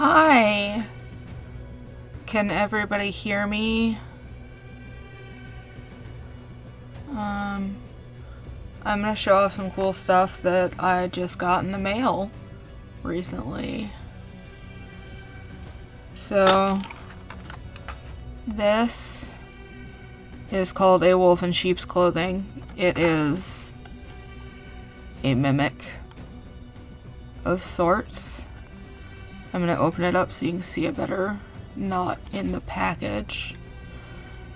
Hi! Can everybody hear me? I'm gonna show off some cool stuff that I just got in the mail recently. So, this is called A Wolf in Sheep's Clothing. It is a mimic of sorts. I'm gonna open it up so you can see it better, not in the package.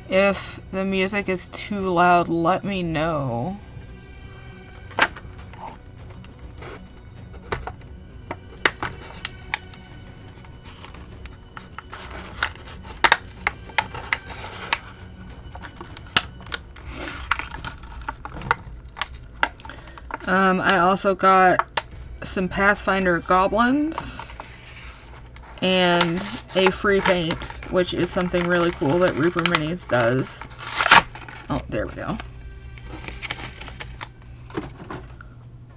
If the music is too loud, let me know. I also got some Pathfinder goblins and a free paint, which is something really cool that Reaper Minis does. Oh, there we go.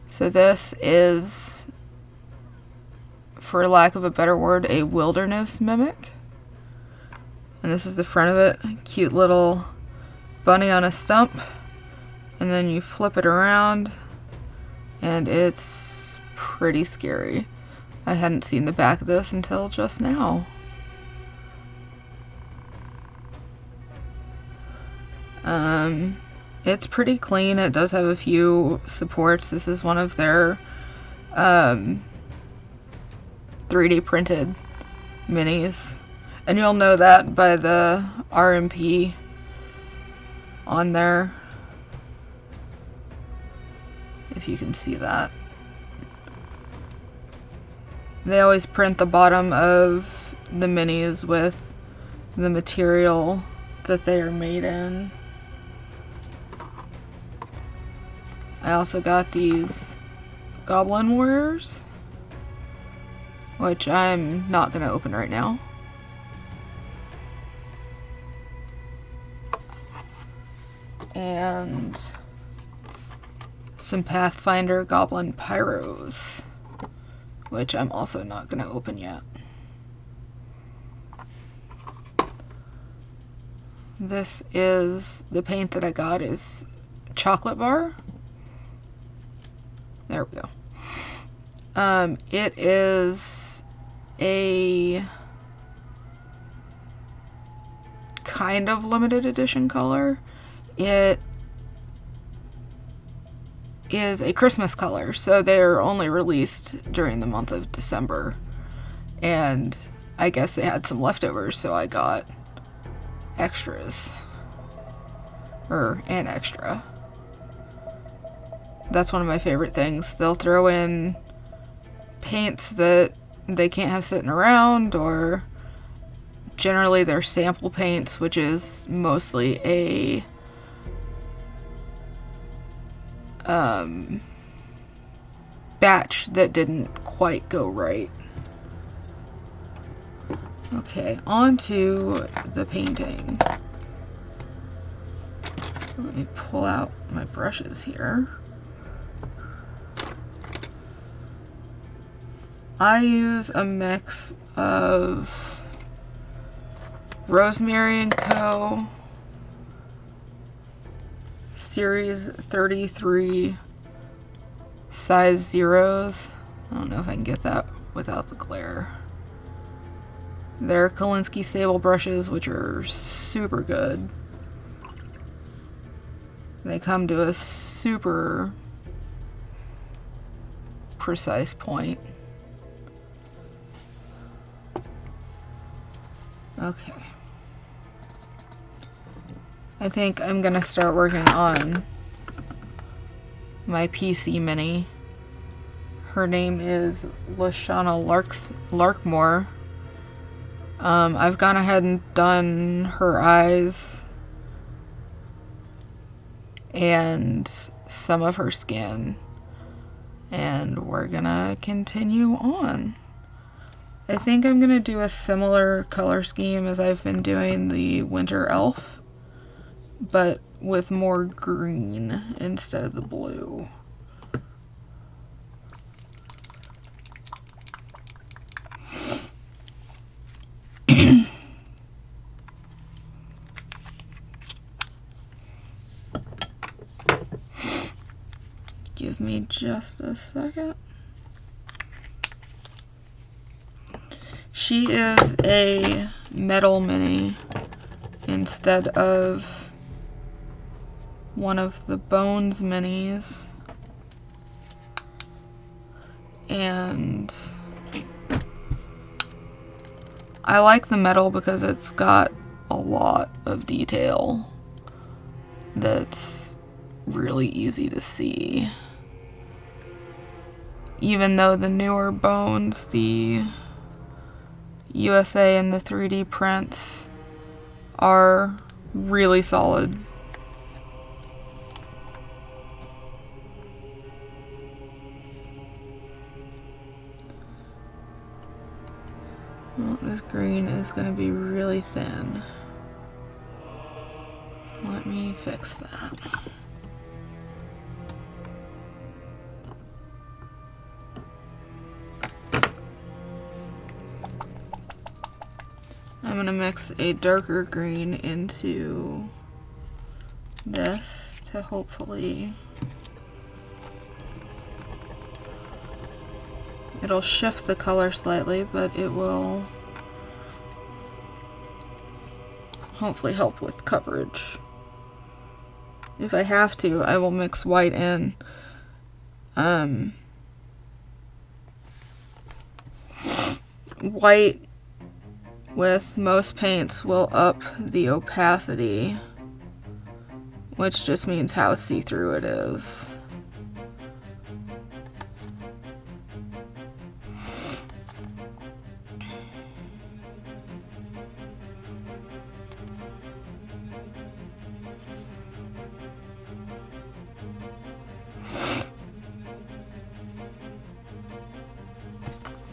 So this is, for lack of a better word, a wilderness mimic. And this is the front of it. Cute little bunny on a stump. And then you flip it around, and it's pretty scary. I hadn't seen the back of this until just now. It's pretty clean. It does have a few supports. This is one of their 3D printed minis. And you'll know that by the RMP on there. If you can see that. They always print the bottom of the minis with the material that they are made in. I also got these Goblin Warriors, which I'm not going to open right now. And some Pathfinder Goblin Pyros, which I'm also not going to open yet. This is the paint that I got is Chocolate Bar. There we go. It is a kind of limited edition color. It is a Christmas color, so they're only released during the month of December. And I guess they had some leftovers, so I got extras. An extra. That's one of my favorite things. They'll throw in paints that they can't have sitting around, or generally they're sample paints, which is mostly a batch that didn't quite go right. Okay, on to the painting. Let me pull out my brushes here. I use a mix of Rosemary & Co. Series 33 size zeros. I don't know if I can get that without the glare. They're Kolinsky Stable brushes, which are super good. They come to a super precise point. Okay. I think I'm gonna start working on my PC mini. Her name is Lashana Larkmore. I've gone ahead and done her eyes and some of her skin, and we're gonna continue on. I think I'm gonna do a similar color scheme as I've been doing the Winter Elf, but with more green instead of the blue. Give me just a second. She is a metal mini instead of one of the Bones minis. And I like the metal because it's got a lot of detail that's really easy to see. Even though the newer Bones, the USA and the 3D prints are really solid. Well, this green is going to be really thin. Let me fix that. I'm going to mix a darker green into this to hopefully... It'll shift the color slightly, but it will hopefully help with coverage. If I have to, I will mix white in. White with most paints will up the opacity, which just means how see-through it is.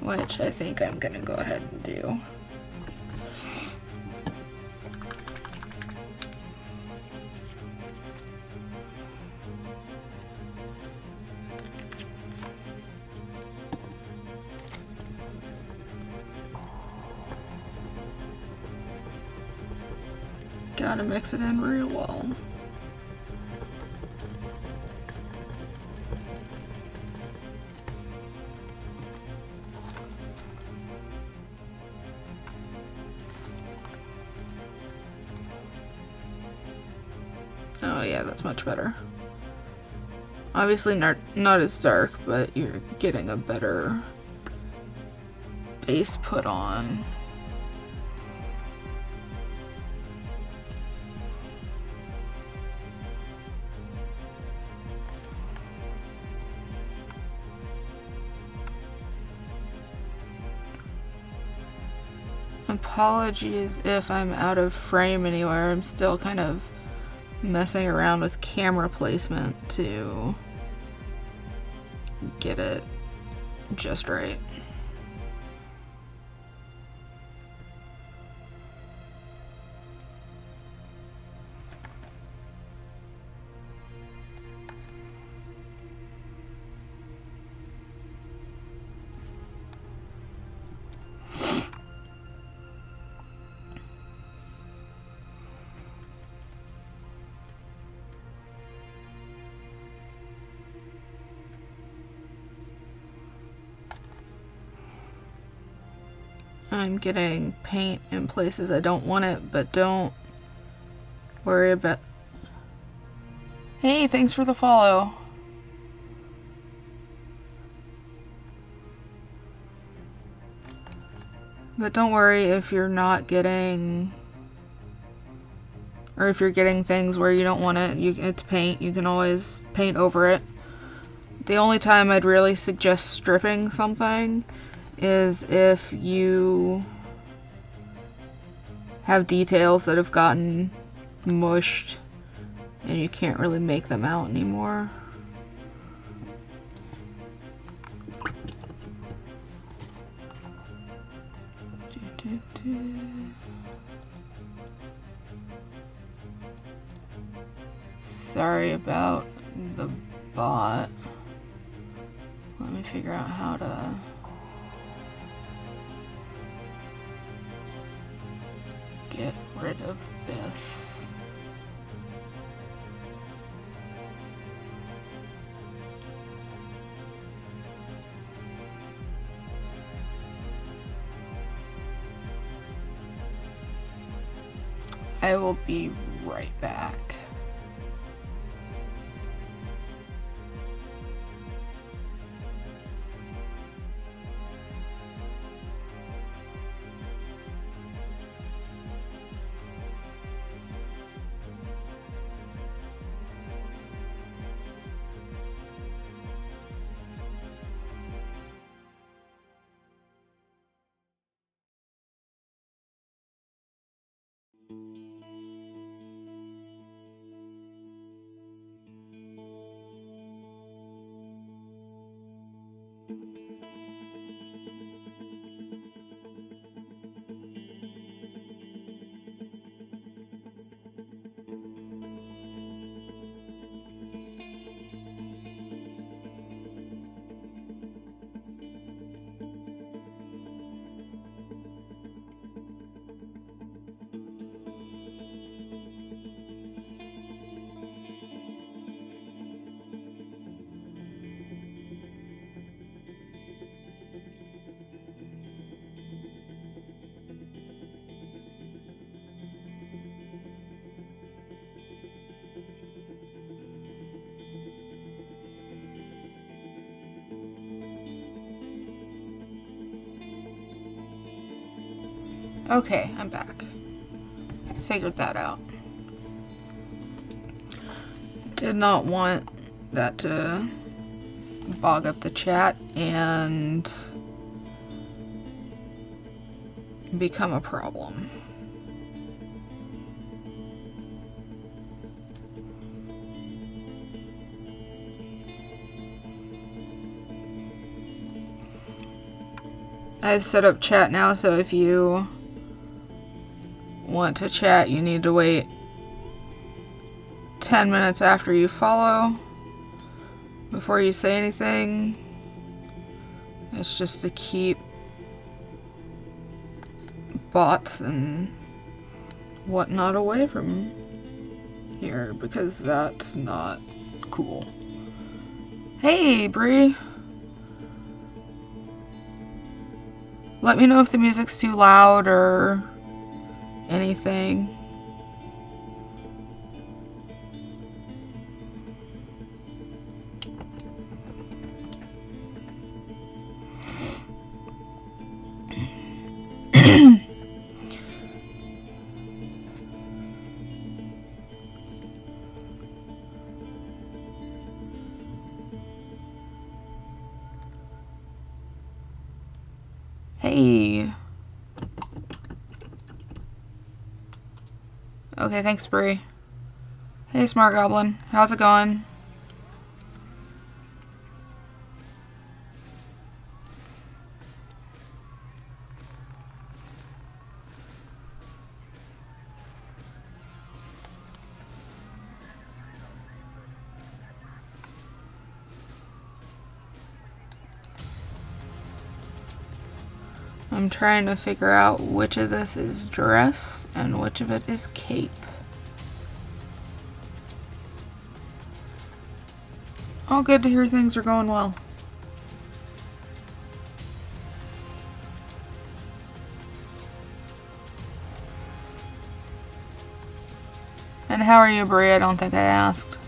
Which I think I'm gonna go ahead and do. Gotta mix it in real well. Oh yeah, that's much better. Obviously not as dark, but you're getting a better base put on. Apologies if I'm out of frame anywhere. I'm still kind of messing around with camera placement to get it just right. I'm getting paint in places I don't want it, but don't worry about... Hey, thanks for the follow. But don't worry if you're not getting... Or if you're getting things where you don't want it, it's paint. You can always paint over it. The only time I'd really suggest stripping something is if you have details that have gotten mushed and you can't really make them out anymore. Sorry about the bot. Let me figure out how to... get rid of this. I will be right back. Okay, I'm back. Figured that out. Did not want that to bog up the chat and become a problem. I've set up chat now, so if you want to chat, you need to wait 10 minutes after you follow before you say anything. It's just to keep bots and whatnot away from here, because that's not cool. Hey, Bree! Let me know if the music's too loud or anything. Hey. Okay, thanks, Bree. Hey, Smart Goblin. How's it going? I'm trying to figure out which of this is dress and which of it is cape. All good to hear things are going well. And how are you, Brie? I don't think I asked.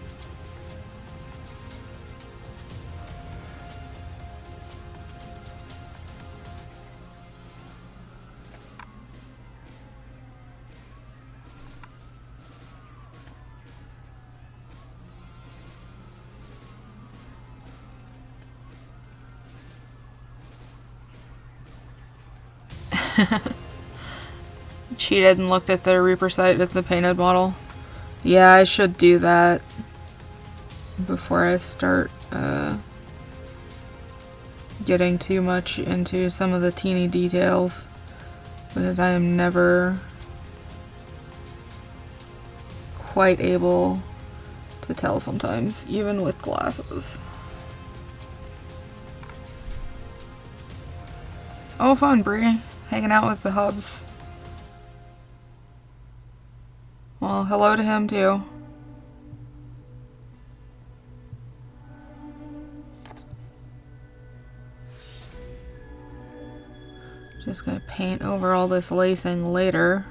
Cheated and looked at the Reaper site at the painted model. Yeah, I should do that before I start getting too much into some of the teeny details, because I am never quite able to tell sometimes, even with glasses. Oh, fun, Bree. Hanging out with the hubs. Well, hello to him, too. Just gonna paint over all this lacing later.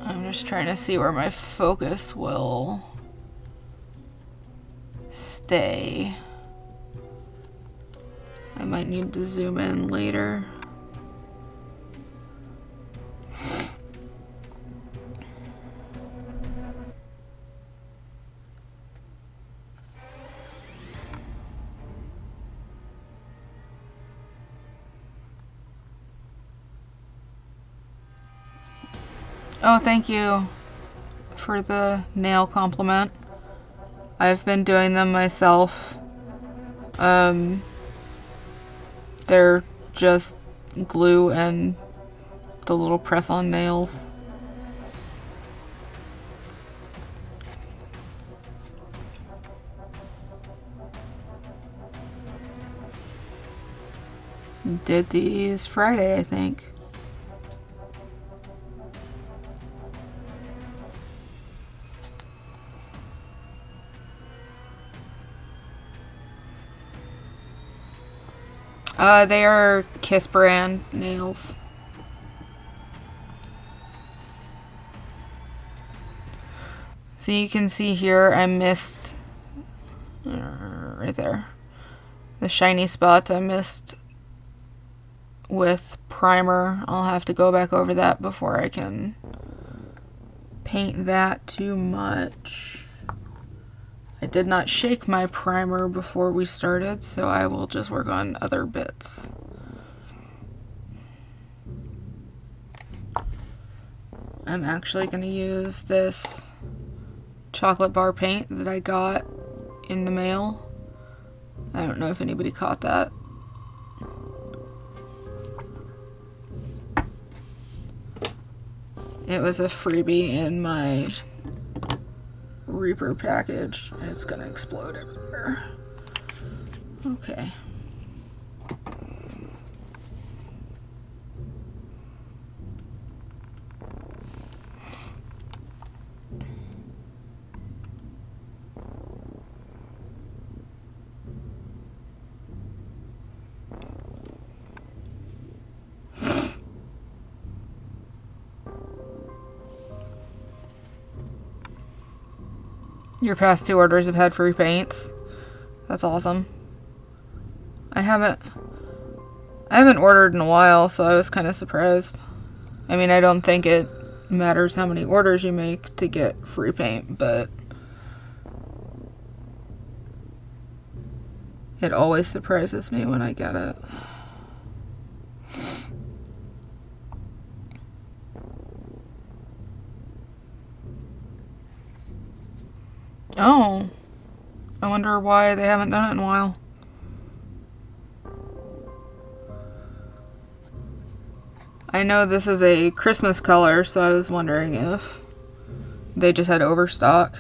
I'm just trying to see where my focus will stay. I might need to zoom in later. Oh, thank you for the nail compliment. I've been doing them myself. They're just glue and the little press-on nails. Did these Friday, I think. They are Kiss brand nails. So you can see here I missed right there. The shiny spots I missed with primer. I'll have to go back over that before I can paint that too much. I did not shake my primer before we started, so I will just work on other bits. I'm actually going to use this chocolate bar paint that I got in the mail. I don't know if anybody caught that. It was a freebie in my Reaper package. It's gonna explode everywhere. Okay. Your past 2 orders have had free paints. That's awesome. I haven't ordered in a while, so I was kind of surprised. I mean, I don't think it matters how many orders you make to get free paint, but it always surprises me when I get it. Oh, I wonder why they haven't done it in a while. I know this is a Christmas color, so I was wondering if they just had overstock.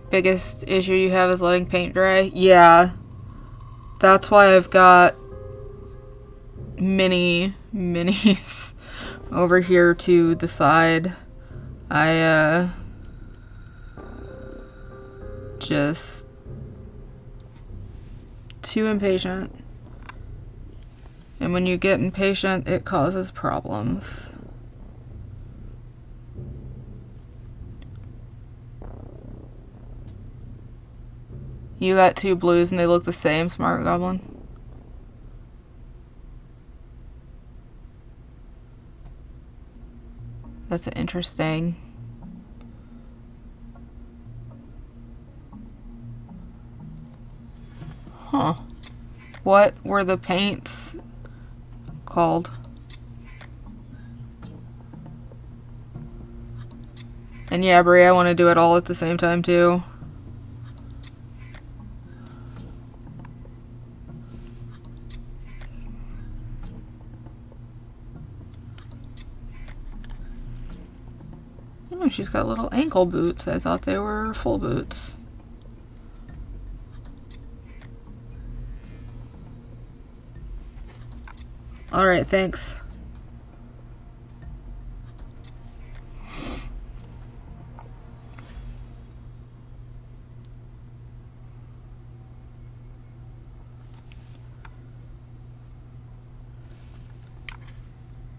Biggest issue you have is letting paint dry? Yeah. That's why I've got mini minis over here to the side. I just too impatient. And when you get impatient, it causes problems. You got 2 blues and they look the same, Smart Goblin. That's interesting. Huh. What were the paints called? And yeah, Brie, I want to do it all at the same time too. Oh, she's got little ankle boots. I thought they were full boots. Alright, thanks.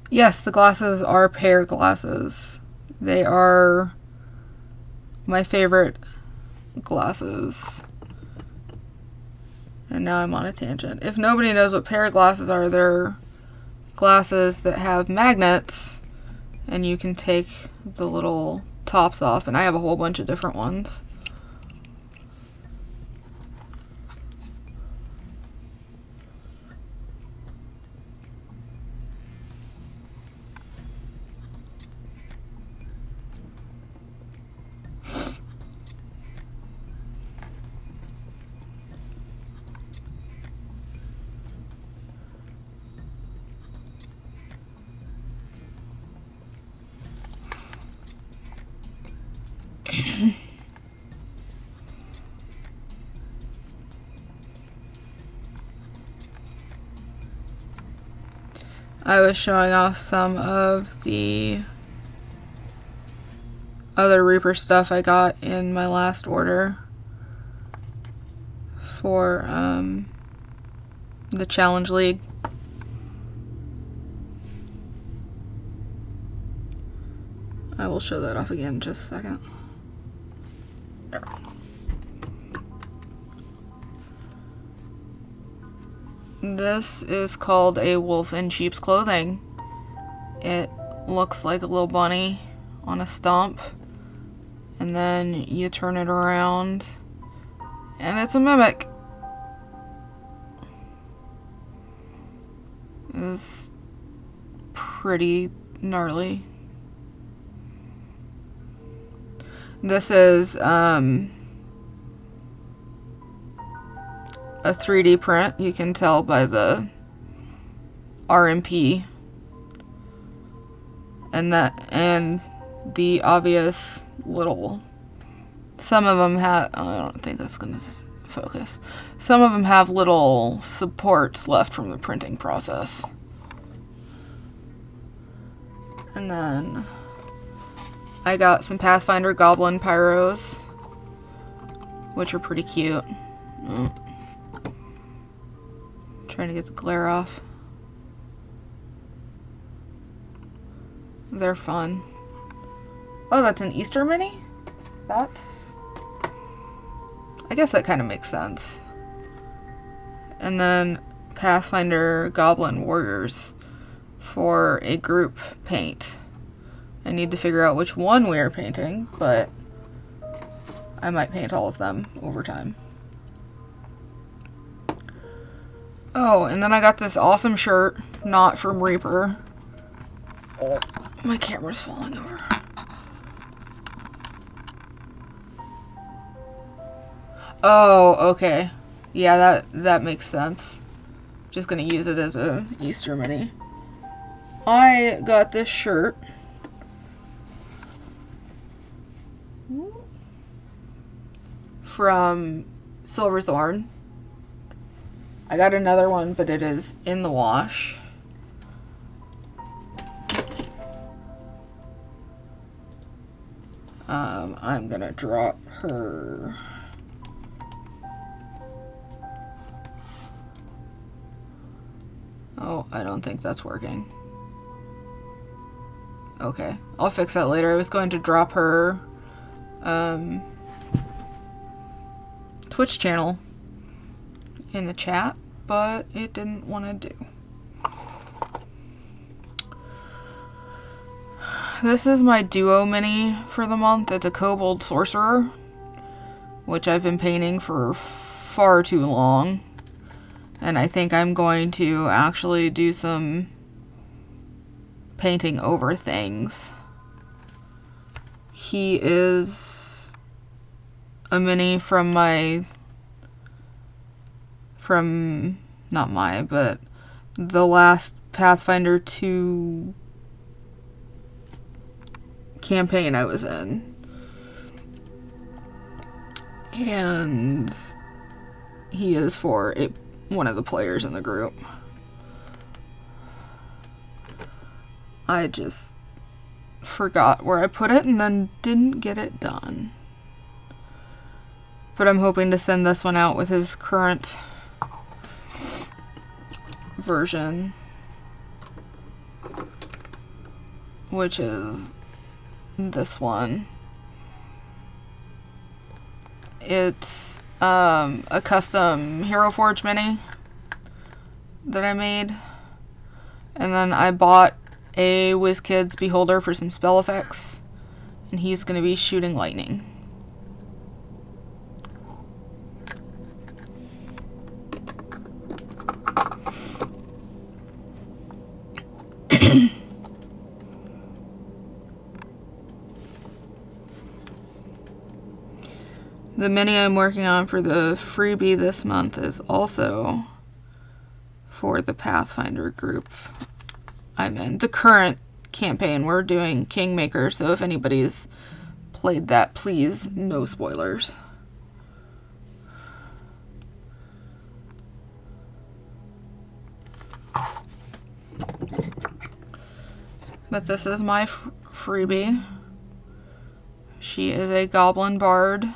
Yes, the glasses are pear glasses. They are my favorite glasses. And now I'm on a tangent. If nobody knows what pear glasses are, they're glasses that have magnets and you can take the little tops off, and I have a whole bunch of different ones. I was showing off some of the other Reaper stuff I got in my last order for the Challenge League. I will show that off again in just a second. There. This is called a wolf in sheep's clothing. It looks like a little bunny on a stump, and then you turn it around and it's a mimic. It's pretty gnarly. This is a 3D print. You can tell by the RMP and the obvious little, some of them have, I don't think that's gonna focus. Some of them have little supports left from the printing process. And then I got some Pathfinder Goblin Pyros, which are pretty cute. Trying to get the glare off. They're fun. Oh, that's an Easter mini? I guess that kind of makes sense. And then Pathfinder Goblin Warriors for a group paint. I need to figure out which one we are painting, but I might paint all of them over time. Oh, and then I got this awesome shirt, not from Reaper. Oh, my camera's falling over. Oh, okay. Yeah, that makes sense. Just gonna use it as a Easter mini. I got this shirt from Silverthorn. I got another one, but it is in the wash. I'm gonna drop her. Oh, I don't think that's working. Okay, I'll fix that later. I was going to drop her Twitch channel in the chat, but it didn't want to do. This is my duo mini for the month. It's a Kobold Sorcerer, which I've been painting for far too long. And I think I'm going to actually do some painting over things. He is a mini from but the last Pathfinder 2 campaign I was in. And he is for one of the players in the group. I just forgot where I put it and then didn't get it done. But I'm hoping to send this one out with his current version, which is this one. It's a custom Hero Forge mini that I made, and then I bought a WizKids beholder for some spell effects, and he's going to be shooting lightning. The mini I'm working on for the freebie this month is also for the Pathfinder group I'm in. The current campaign, we're doing Kingmaker, so if anybody's played that, please, no spoilers. But this is my freebie. She is a goblin bard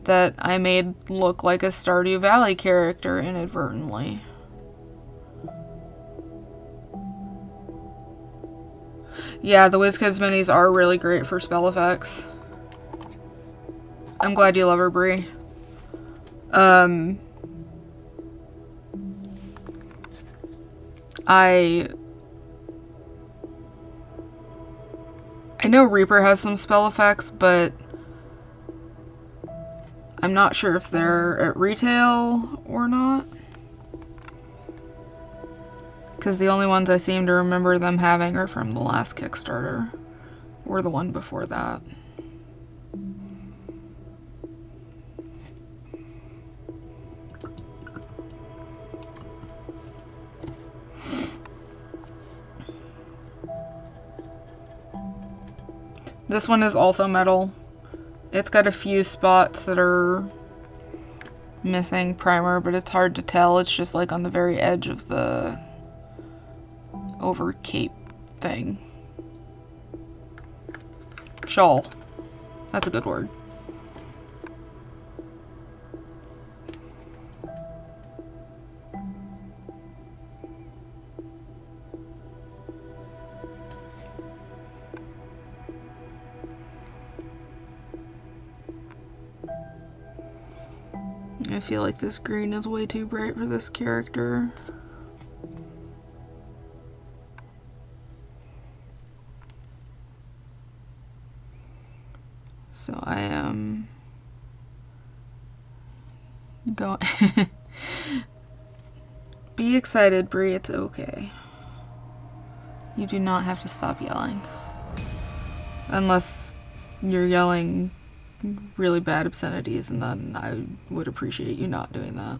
that I made look like a Stardew Valley character inadvertently. Yeah, the WizKids minis are really great for spell effects. I'm glad you love her, Bree. I know Reaper has some spell effects, but I'm not sure if they're at retail or not. Because the only ones I seem to remember them having are from the last Kickstarter. Or the one before that. This one is also metal. It's got a few spots that are missing primer, but it's hard to tell. It's just like on the very edge of the over cape thing. Shawl. That's a good word. I feel like this green is way too bright for this character. So I am going. Be excited, Bree, it's okay. You do not have to stop yelling. Unless you're yelling really bad obscenities, and then I would appreciate you not doing that.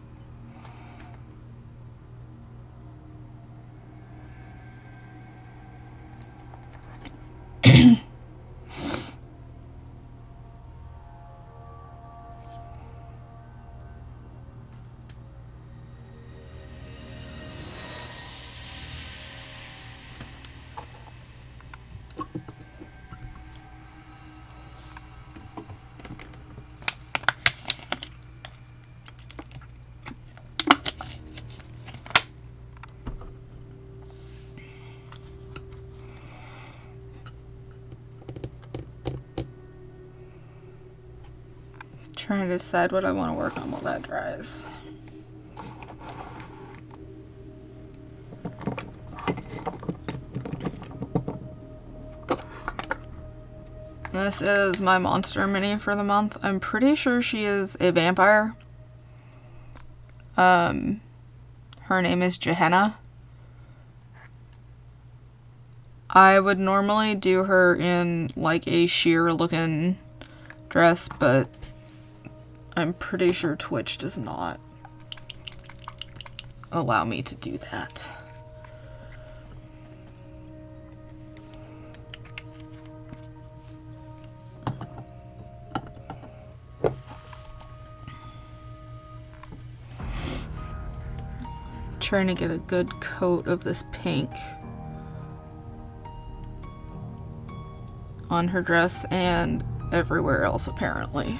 Trying to decide what I want to work on while that dries. This is my monster mini for the month. I'm pretty sure she is a vampire. Her name is Gehenna. I would normally do her in like a sheer looking dress, but I'm pretty sure Twitch does not allow me to do that. Trying to get a good coat of this pink on her dress and everywhere else apparently.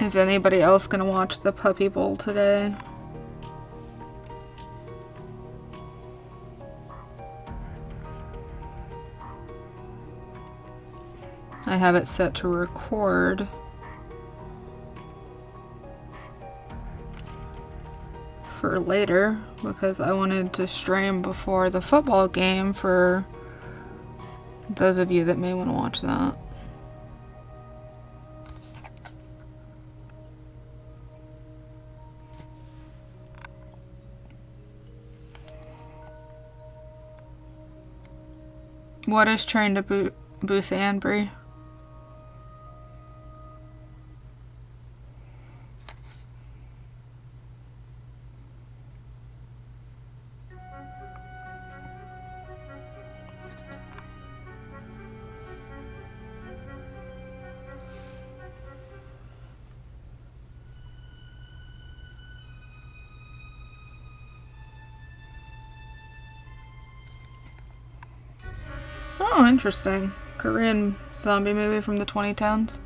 Is anybody else gonna watch the Puppy Bowl today? I have it set to record for later because I wanted to stream before the football game for those of you that may want to watch that. What is trying to boost Anbury? Oh, interesting. Korean zombie movie from the 2010s.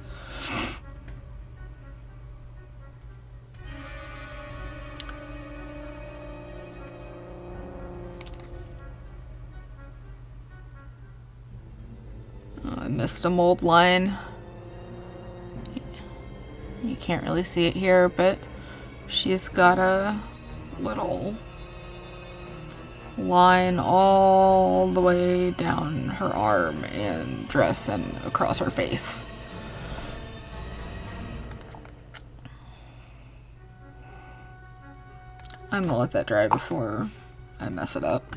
Oh, I missed a mold line. You can't really see it here, but she's got a little line all the way down her arm and dress and across her face. I'm gonna let that dry before I mess it up.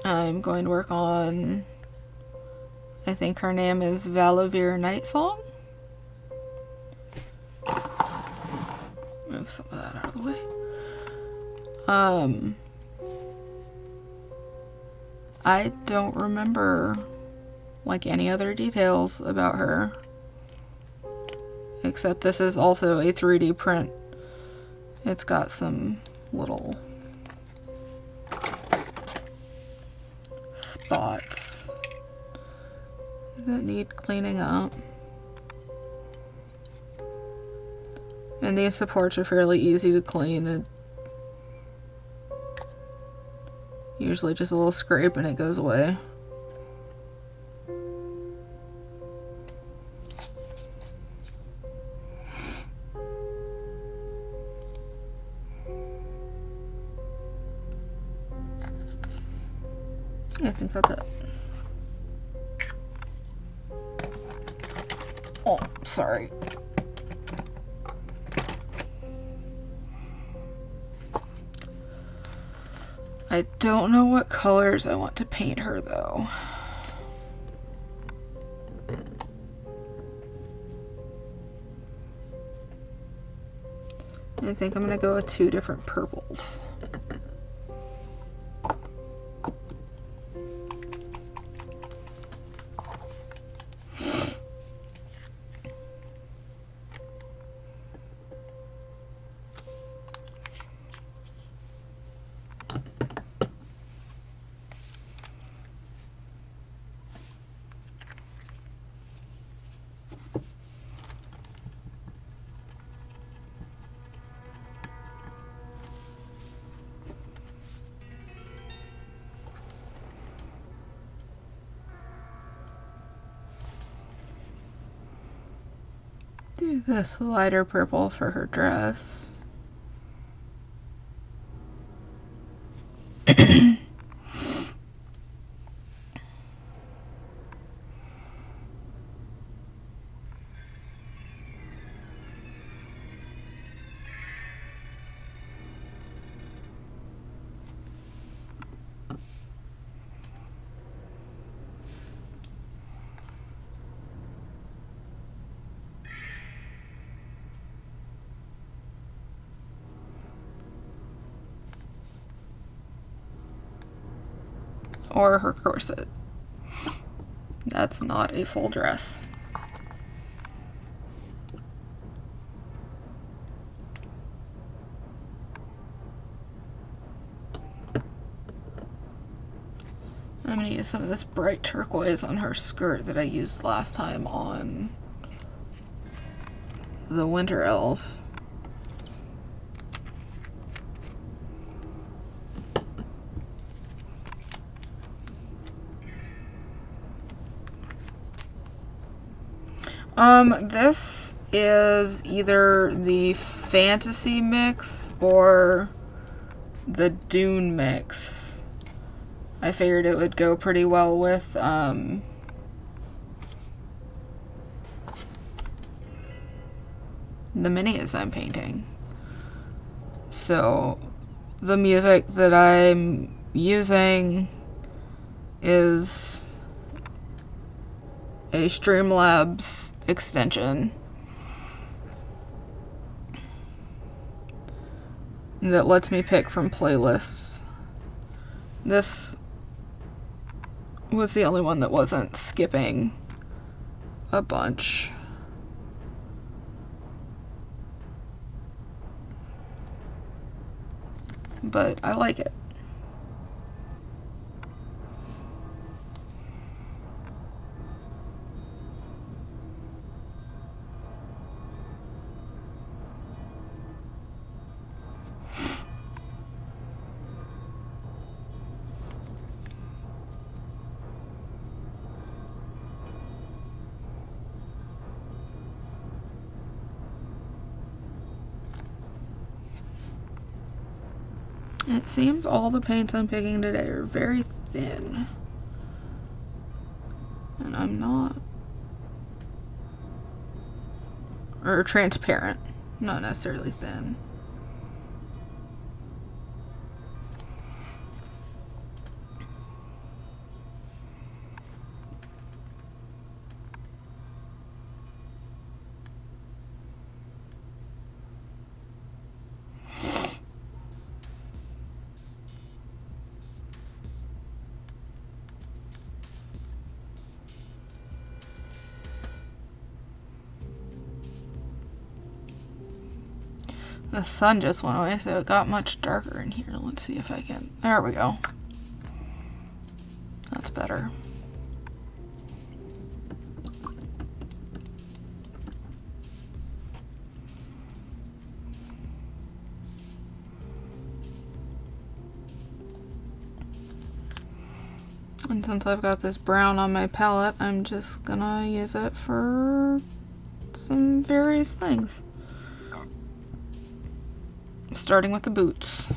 I'm going to work on, I think her name is Valavir Nightsong. Move some of that out of the way. I don't remember like any other details about her, except this is also a 3D print. It's got some little spots that need cleaning up. And these supports are fairly easy to clean. It usually just a little scrape and it goes away. I think that's it. Oh, sorry. I don't know what colors I want to paint her though. I think I'm gonna go with 2 different purples. do this lighter purple for her dress. Or her corset. That's not a full dress. I'm going to use some of this bright turquoise on her skirt that I used last time on the Winter Elf. This is either the fantasy mix or the Dune mix. I figured it would go pretty well with, the minis I'm painting. So, the music that I'm using is a Streamlabs extension that lets me pick from playlists. This was the only one that wasn't skipping a bunch. But I like it. It seems all the paints I'm picking today are very thin. And I'm not... or transparent, not necessarily thin. The sun just went away, so it got much darker in here. Let's see if I can... there we go. That's better. And since I've got this brown on my palette, I'm just gonna use it for some various things. Starting with the boots.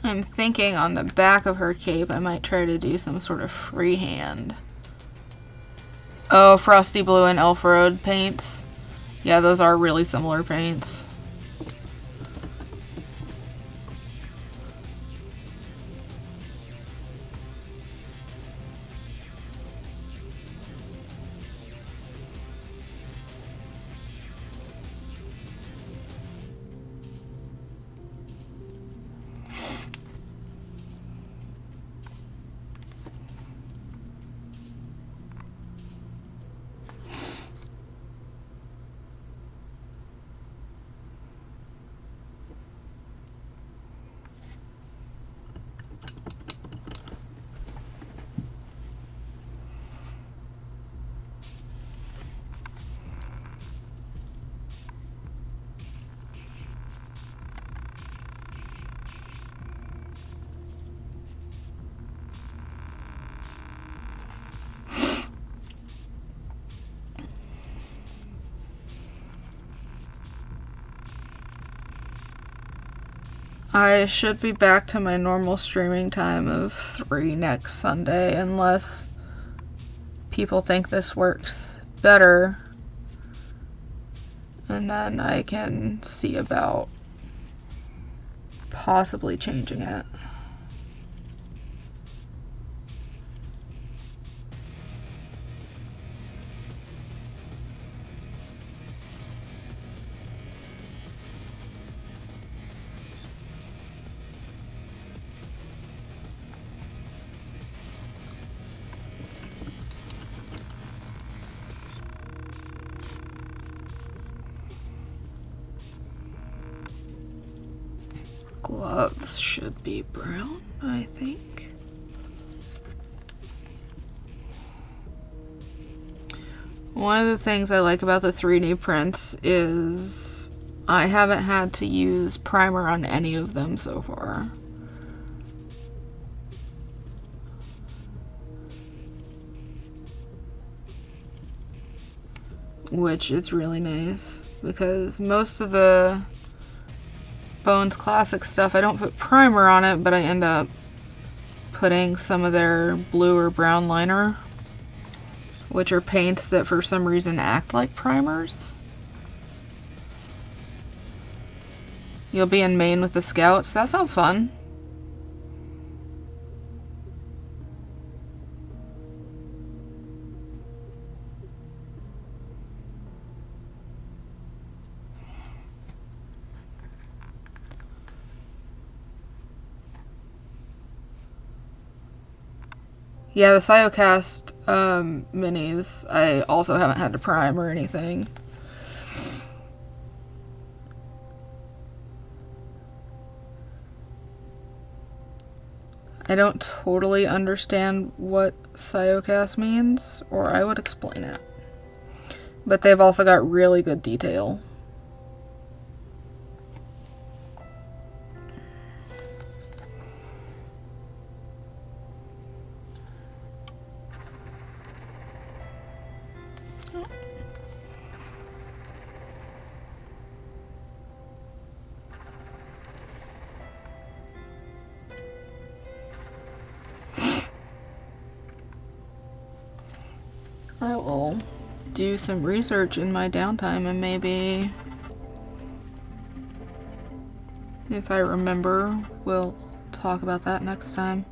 I'm thinking on the back of her cape I might try to do some sort of freehand Oh, Frosty Blue and Elf Road paints. Yeah, those are really similar paints. I should be back to my normal streaming time of 3 next Sunday, unless people think this works better. And then I can see about possibly changing it. Gloves should be brown, I think. One of the things I like about the 3D prints is I haven't had to use primer on any of them so far. Which is really nice, because most of the Bones Classic stuff, I don't put primer on it, but I end up putting some of their blue or brown liner, which are paints that for some reason act like primers. You'll be in Maine with the Scouts. That sounds fun. Yeah, the Siocast minis, I also haven't had to prime or anything. I don't totally understand what Siocast means, or I would explain it. But they've also got really good detail. I will do some research in my downtime and maybe, if I remember, we'll talk about that next time.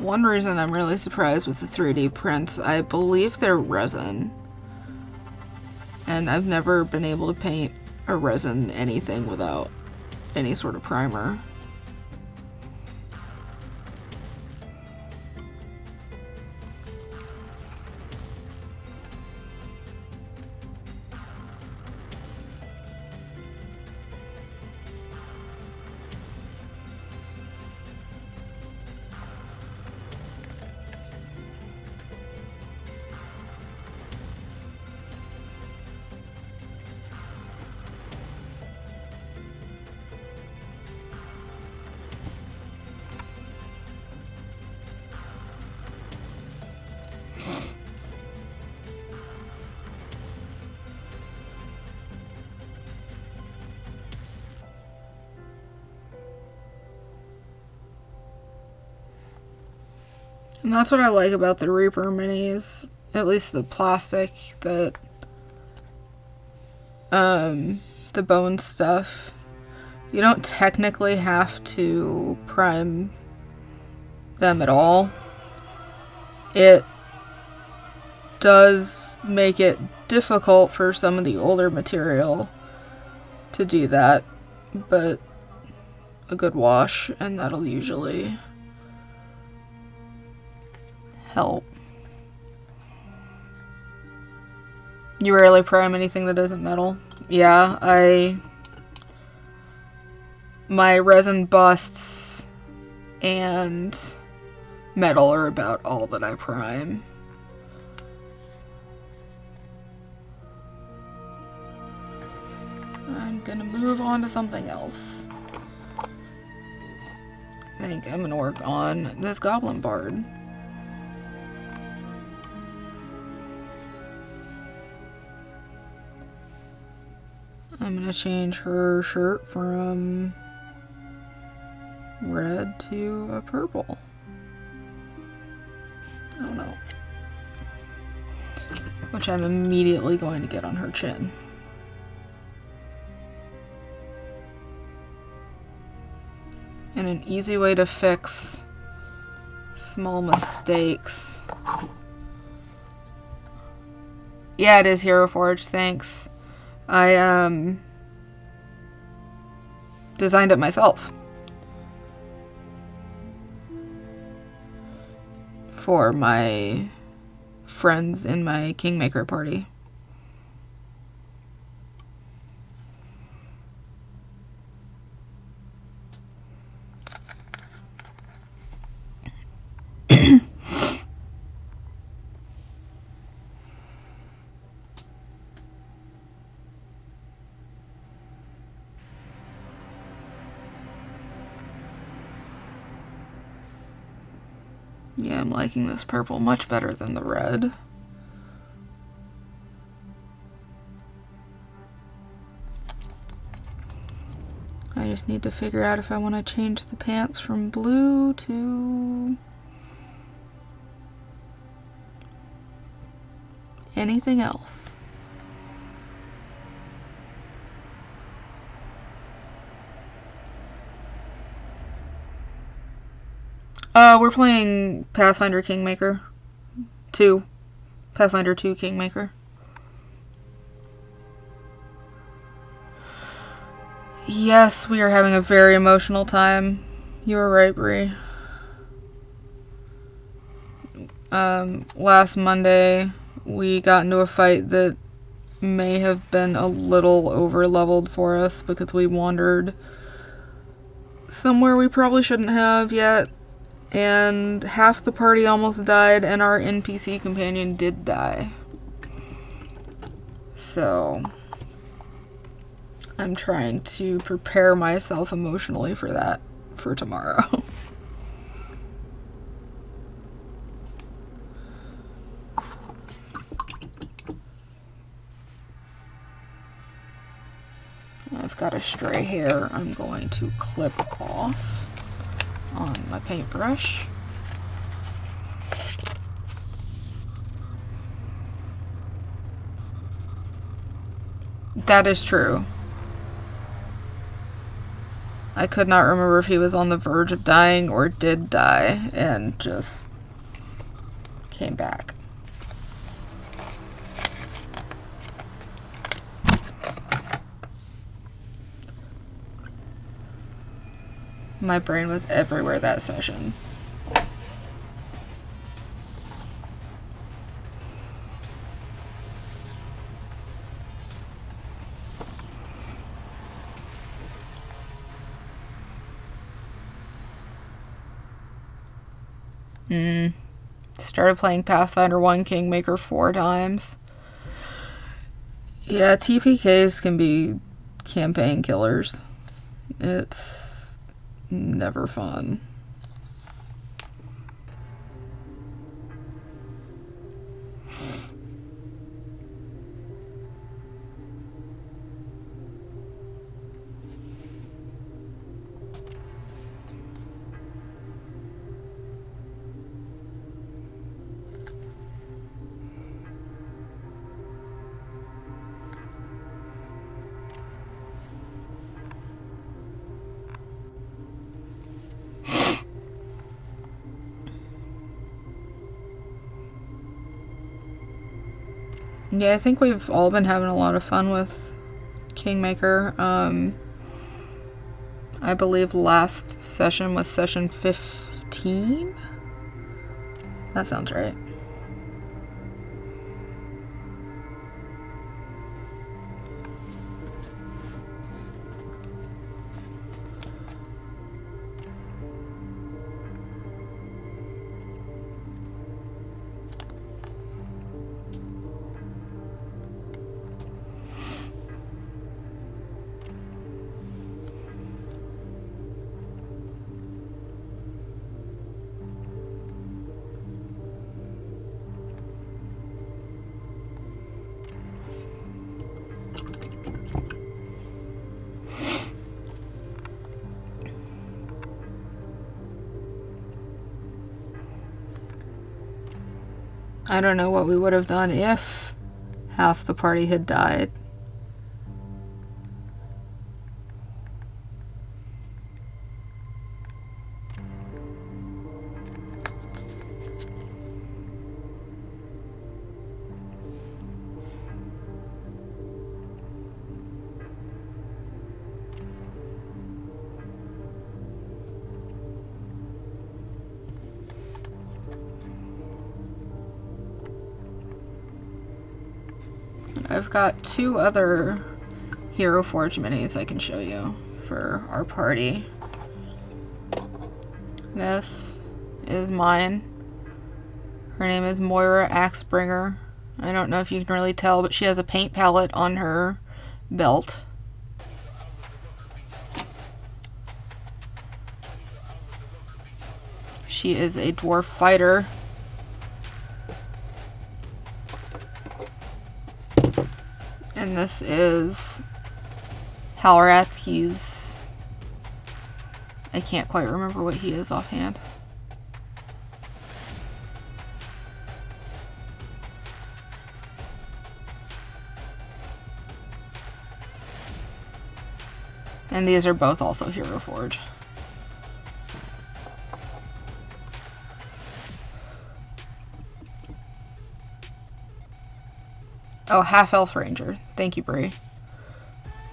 One reason I'm really surprised with the 3D prints, I believe they're resin. And I've never been able to paint a resin anything without any sort of primer. And that's what I like about the Reaper minis, at least the plastic, that the bone stuff. You don't technically have to prime them at all. It does make it difficult for some of the older material to do that, but a good wash and that'll usually help. You rarely prime anything that isn't metal? Yeah, my resin busts and metal are about all that I prime. I'm gonna move on to something else. I think I'm gonna work on this Goblin Bard. I'm gonna change her shirt from red to a purple. Oh no. Which I'm immediately going to get on her chin. And an easy way to fix small mistakes. Yeah, it is Hero Forge, thanks. I designed it myself for my friends in my Kingmaker party. Yeah, I'm liking this purple much better than the red. I just need to figure out if I want to change the pants from blue to anything else. We're playing Pathfinder Kingmaker 2. Pathfinder 2 Kingmaker. Yes, we are having a very emotional time. You were right, Bree. Last Monday, we got into a fight that may have been a little over-leveled for us because we wandered somewhere we probably shouldn't have yet. And half the party almost died, and our NPC companion did die. So I'm trying to prepare myself emotionally for that for tomorrow. I've got a stray hair I'm going to clip off on my paintbrush. That is true. I could not remember if he was on the verge of dying or did die and just came back. My brain was everywhere that session. Started playing Pathfinder 1 Kingmaker 4 times. Yeah, TPKs can be campaign killers. It's never fun. Yeah, I think we've all been having a lot of fun with Kingmaker. I believe last session was session 15? That sounds right. I don't know what we would have done if half the party had died. I've got 2 other Hero Forge minis I can show you for our party. This is mine. Her name is Moira Axebringer. I don't know if you can really tell, but she has a paint palette on her belt. She is a dwarf fighter. And this is Halrath. I can't quite remember what he is offhand. And these are both also Hero Forge. Oh, Half-Elf Ranger. Thank you, Bree.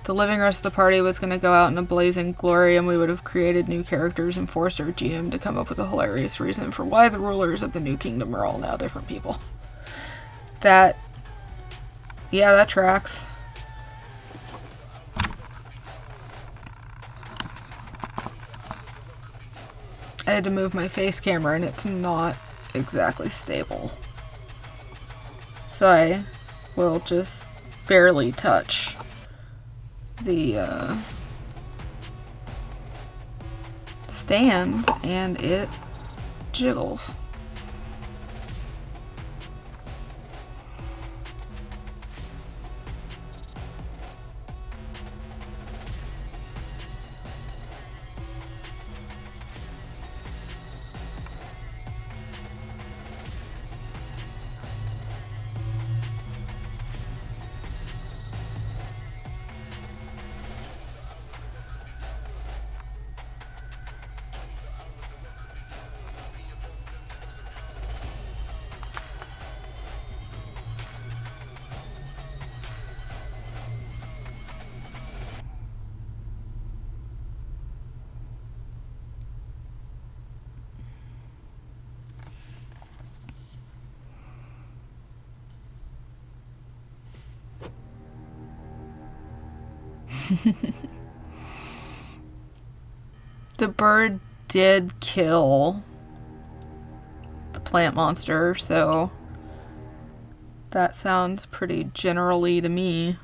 The living rest of the party was going to go out in a blazing glory, and we would have created new characters and forced our GM to come up with a hilarious reason for why the rulers of the new kingdom are all now different people. Yeah, that tracks. I had to move my face camera, and it's not exactly stable. So I will just barely touch the stand and it jiggles. The bird did kill the plant monster, so that sounds pretty generally to me.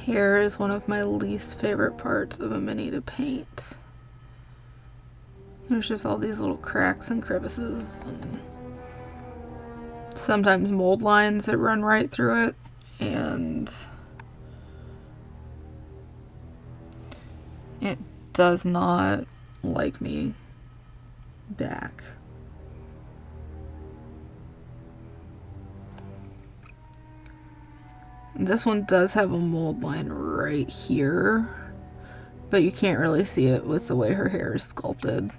Hair is one of my least favorite parts of a mini to paint. There's just all these little cracks and crevices, and sometimes mold lines that run right through it, and it does not like me back. This one does have a mold line right here, but you can't really see it with the way her hair is sculpted.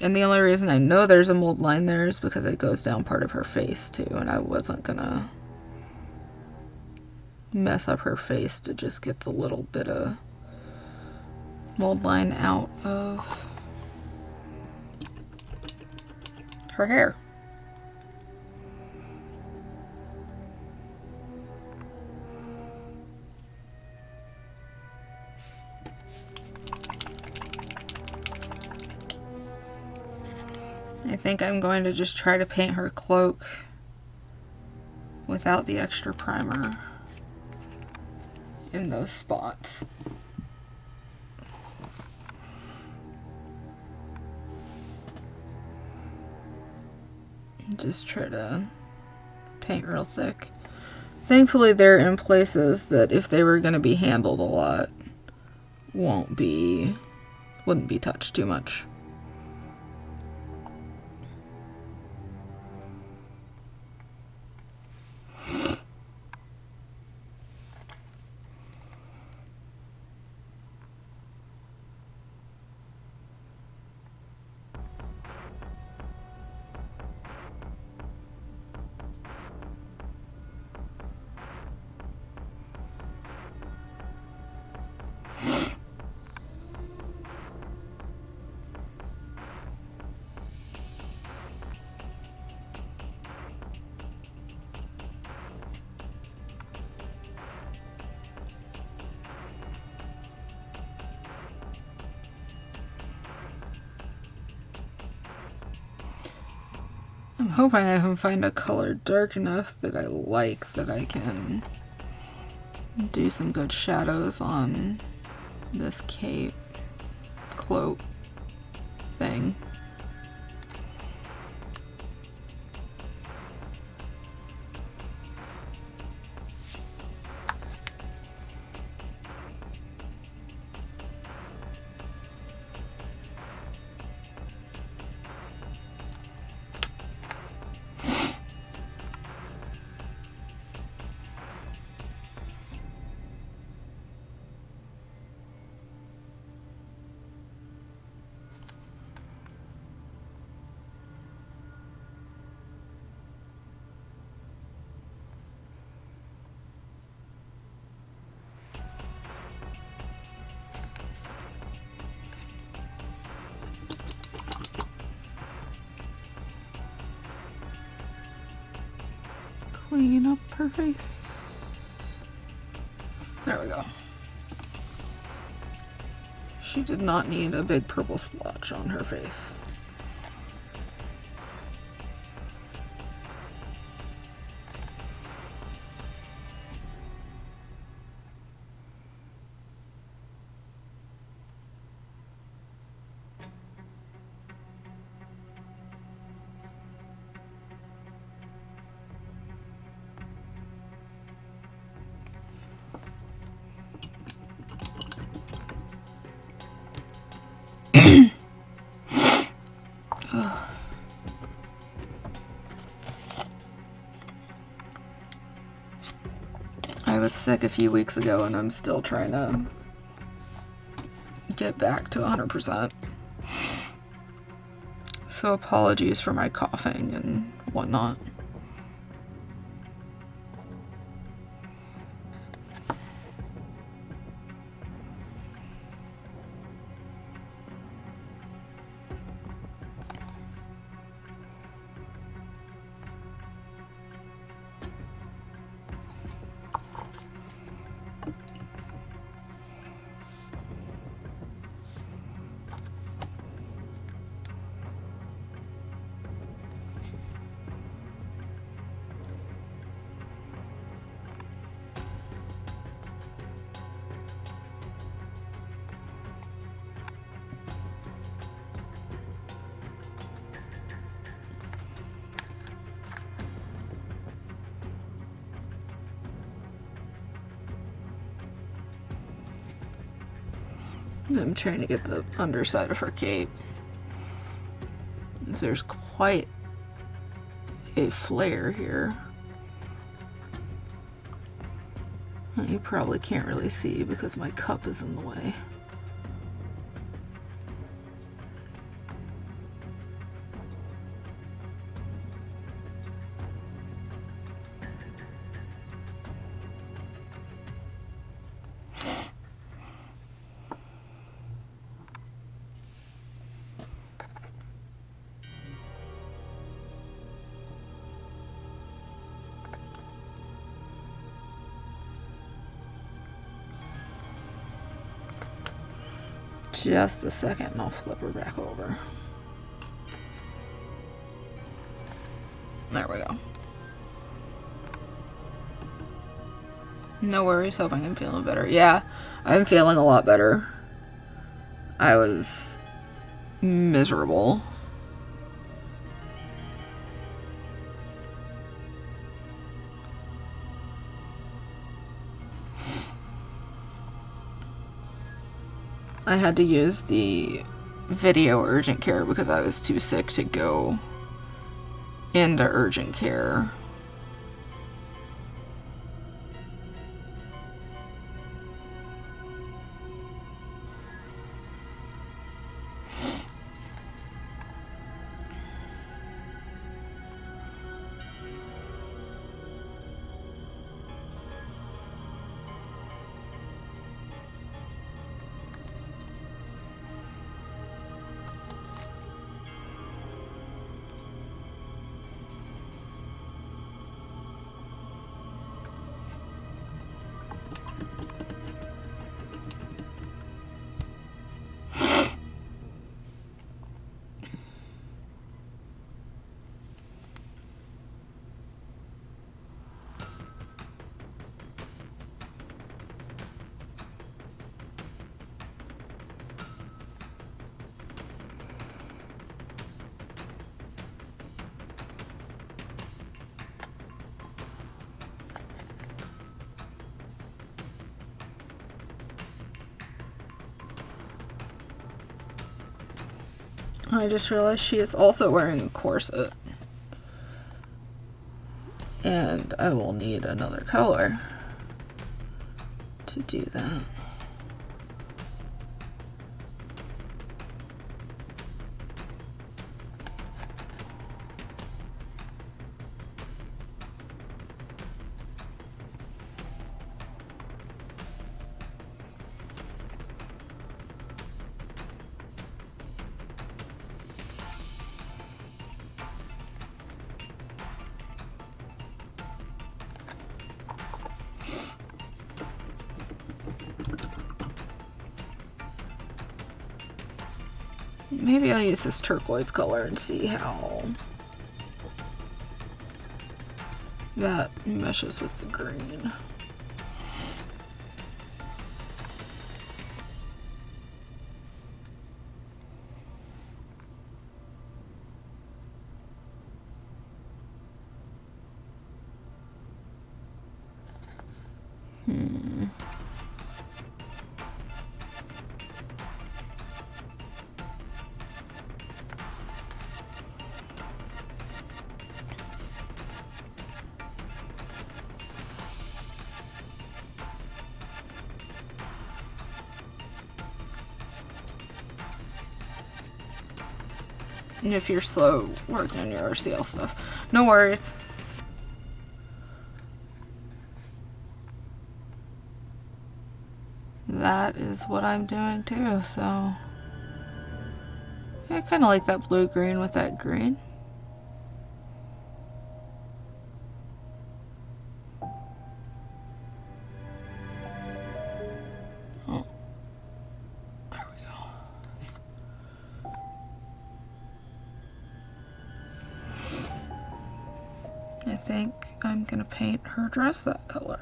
And the only reason I know there's a mold line there is because it goes down part of her face too, and I wasn't gonna mess up her face to just get the little bit of mold line out of her hair. I think I'm going to just try to paint her cloak without the extra primer in those spots. Just try to paint real thick. Thankfully they're in places that if they were going to be handled a lot wouldn't be touched too much. I'm hoping I can find a color dark enough that I like, that I can do some good shadows on this cape cloak thing. Clean up her face. There we go. She did not need a big purple splotch on her face. I was sick a few weeks ago and I'm still trying to get back to 100%. So apologies for my coughing and whatnot. I'm trying to get the underside of her cape. There's quite a flare here. You probably can't really see because my cup is in the way. Just a second and I'll flip her back over. There we go. No worries, hoping I'm feeling better. Yeah, I'm feeling a lot better. I was miserable. I had to use the video urgent care because I was too sick to go into urgent care. I just realized she is also wearing a corset. And I will need another color to do that. Maybe I'll use this turquoise color and see how that meshes with the green. If you're slow working on your RCL stuff. No worries. That is what I'm doing too, so I kind of like that blue-green with that green. Oh, there we go. I think I'm gonna paint her dress that color.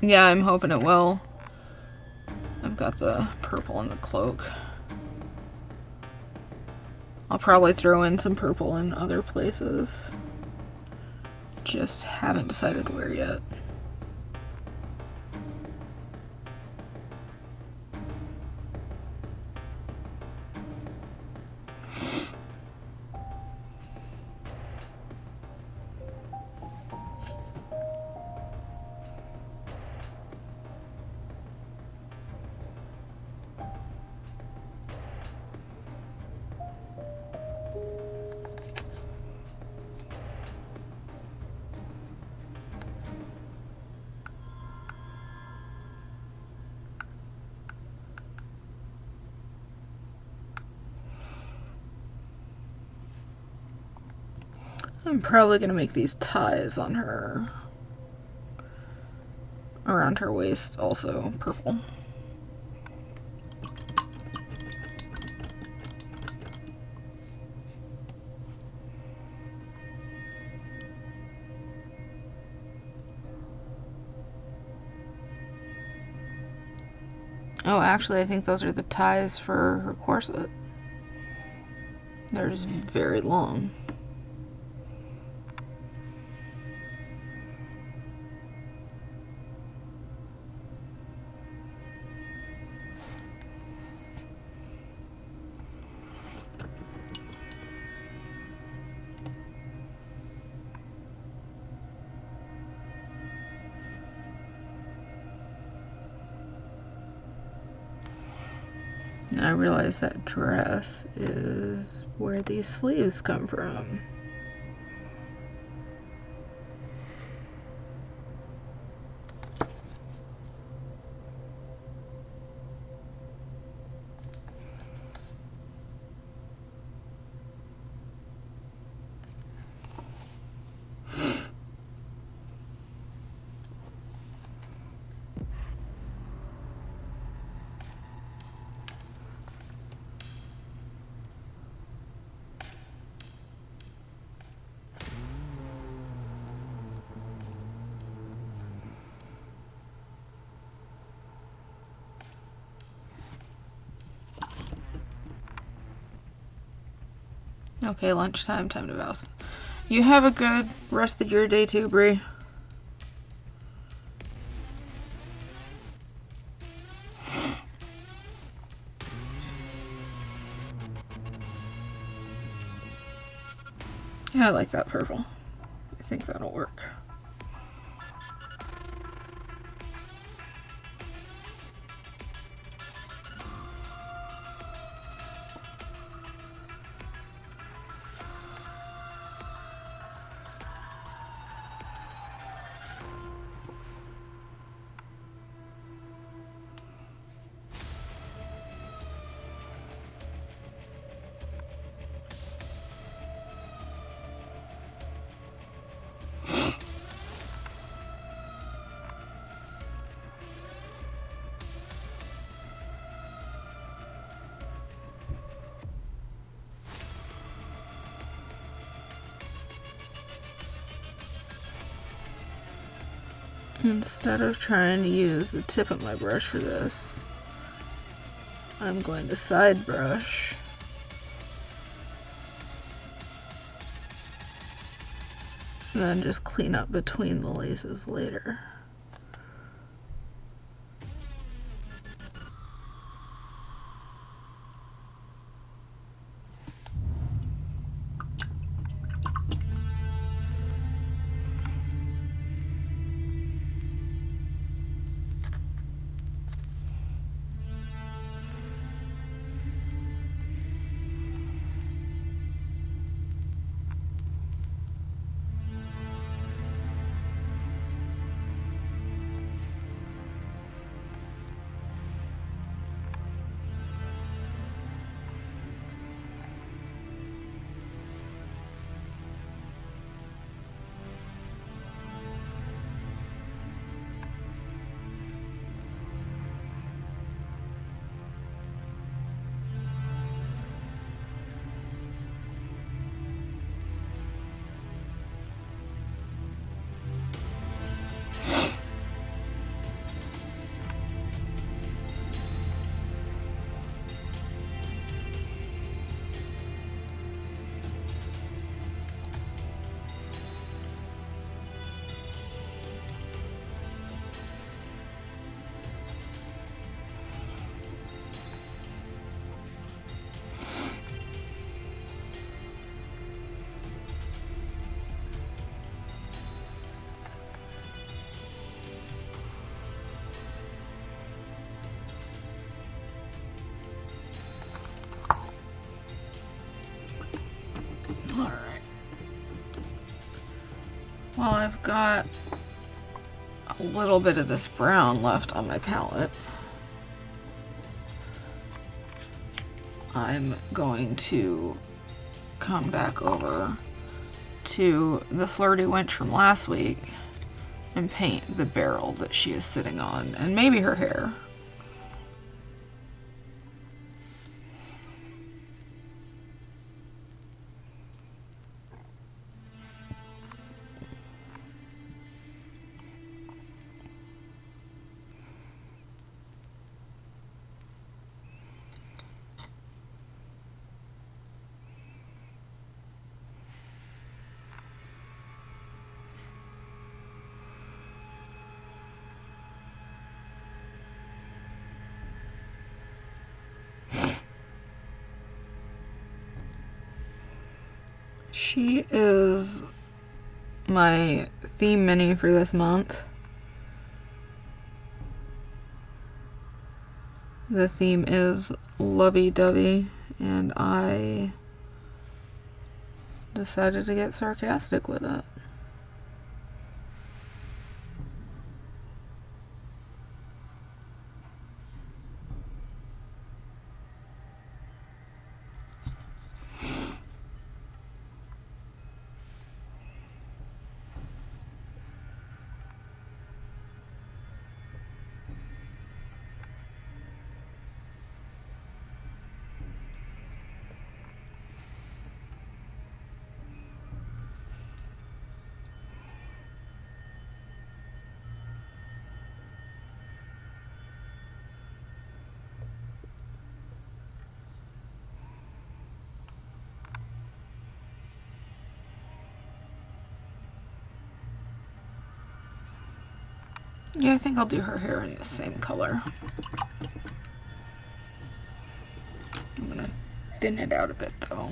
Yeah, I'm hoping it will. I've got the purple in the cloak. I'll probably throw in some purple in other places. Just haven't decided where yet. I'm probably gonna make these ties on her, around her waist, also purple. Oh, actually, I think those are the ties for her corset. They're just very long. And I realize that dress is where these sleeves come from. Okay, lunchtime, time to vows. You have a good rest of your day too, Bree. Yeah, I like that purple. I think that'll work. Instead of trying to use the tip of my brush for this, I'm going to side brush. And then just clean up between the laces later. Well, I've got a little bit of this brown left on my palette. I'm going to come back over to the Flirty Wench from last week and paint the barrel that she is sitting on, and maybe her hair. She is my theme mini for this month. The theme is lovey-dovey, and I decided to get sarcastic with it. Yeah, I think I'll do her hair in the same color. I'm gonna thin it out a bit though.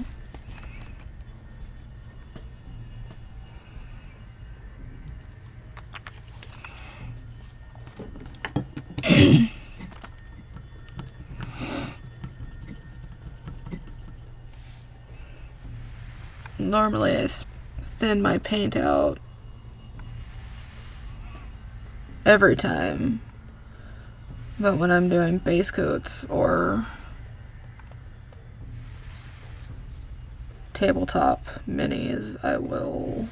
Normally I thin my paint out every time, but when I'm doing base coats or tabletop minis, I will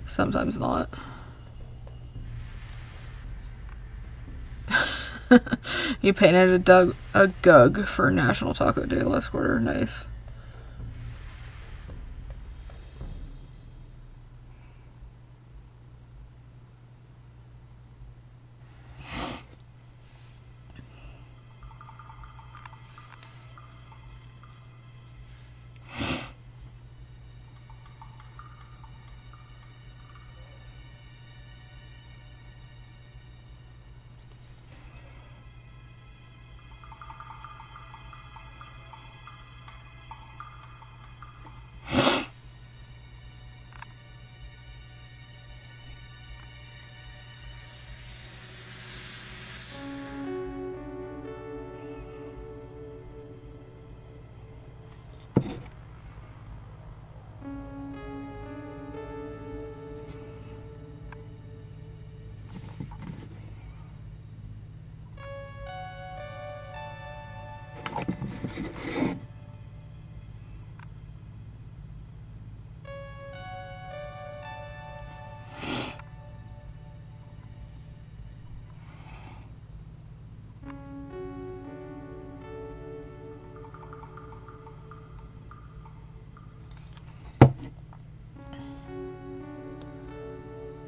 sometimes not. You painted a gug for National Taco Day last quarter. Nice.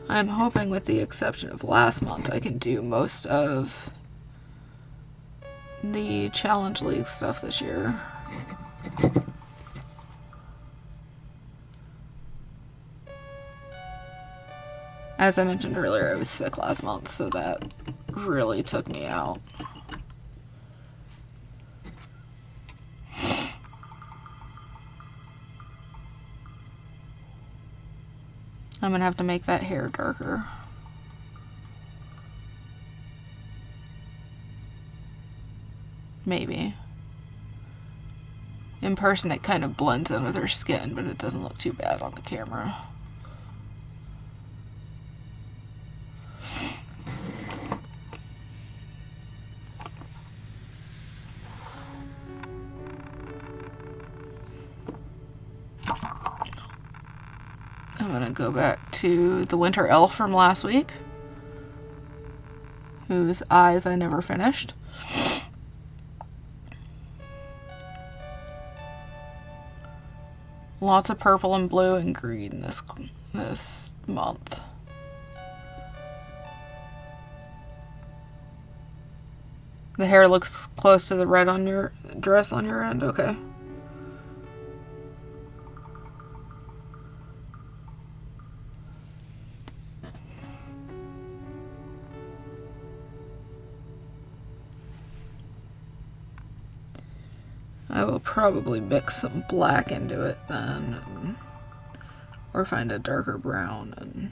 I'm hoping, with the exception of last month, I can do most of the Challenge League stuff this year. As I mentioned earlier, I was sick last month, so that really took me out. I'm gonna have to make that hair darker. Maybe. In person it kind of blends in with her skin, but it doesn't look too bad on the camera. I'm gonna go back to the winter elf from last week, whose eyes I never finished. Lots of purple and blue and green this month. The hair looks close to the red on your dress on your end, okay. I will probably mix some black into it then, or find a darker brown and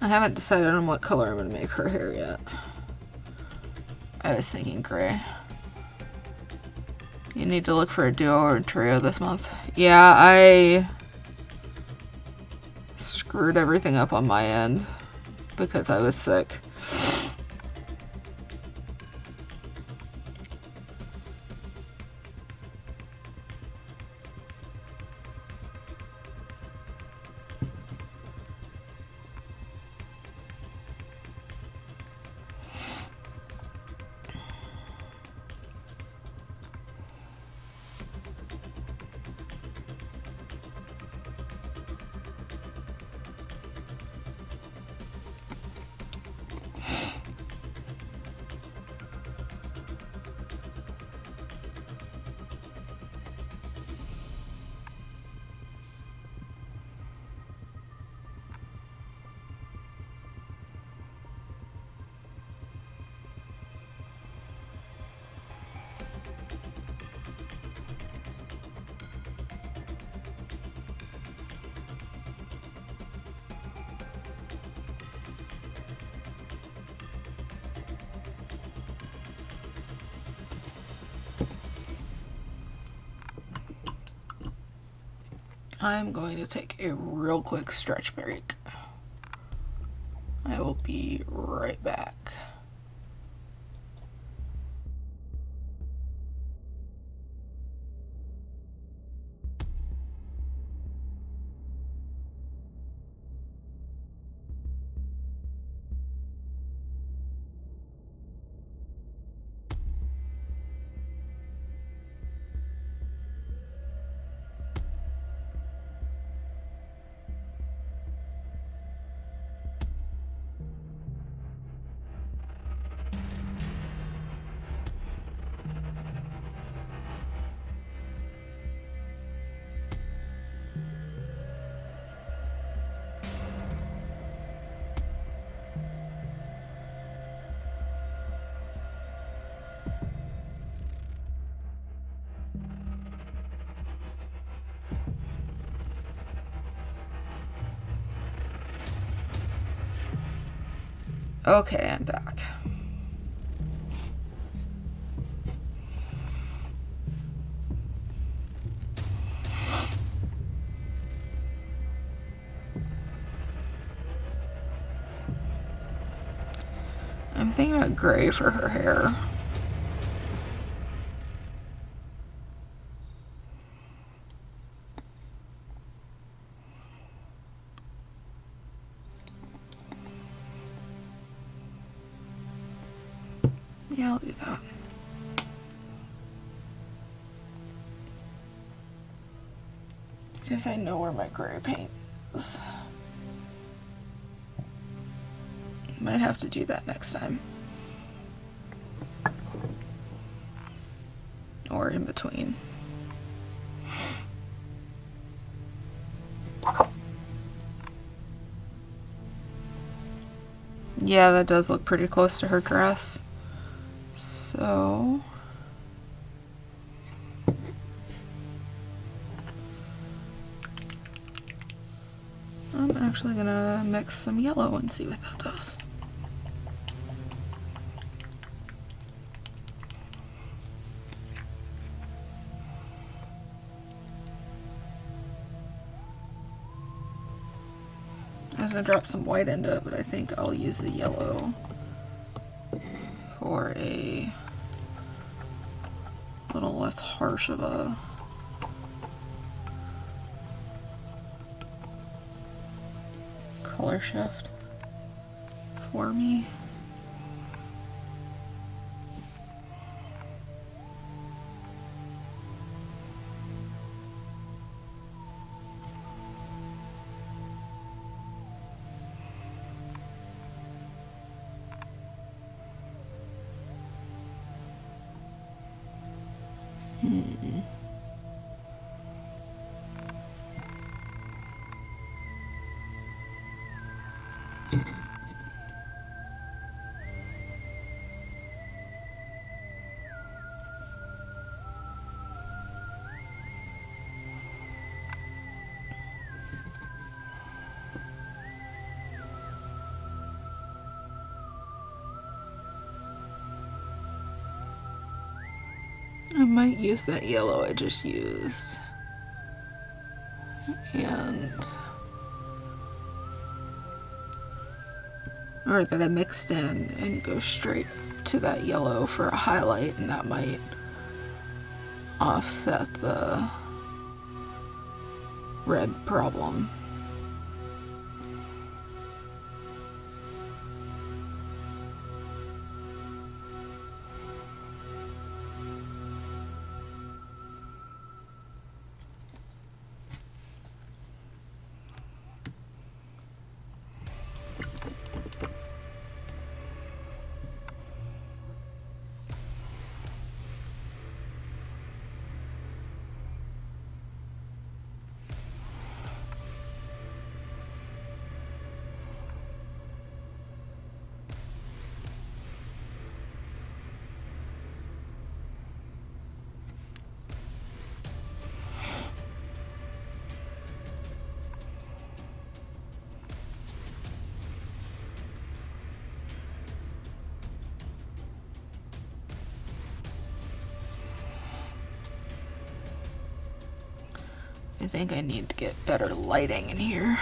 I haven't decided on what color I'm going to make her hair yet. I was thinking gray. You need to look for a duo or a trio this month. Yeah, I screwed everything up on my end because I was sick. I'm going to take a real quick stretch break. I will be right back. Okay, I'm back. I'm thinking about gray for her hair. Yeah, I'll do that. If I know where my gray paint is. Might have to do that next time. or in between. Yeah, that does look pretty close to her dress. So I'm actually gonna mix some yellow and see what that does. I was gonna drop some white into it, but I think I'll use the yellow for a little less harsh of a color shift for me. I might use that yellow I just used or that I mixed in, and go straight to that yellow for a highlight, and that might offset the red problem. I think I need to get better lighting in here.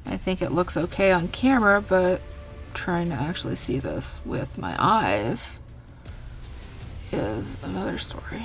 I think it looks okay on camera, but trying to actually see this with my eyes is another story.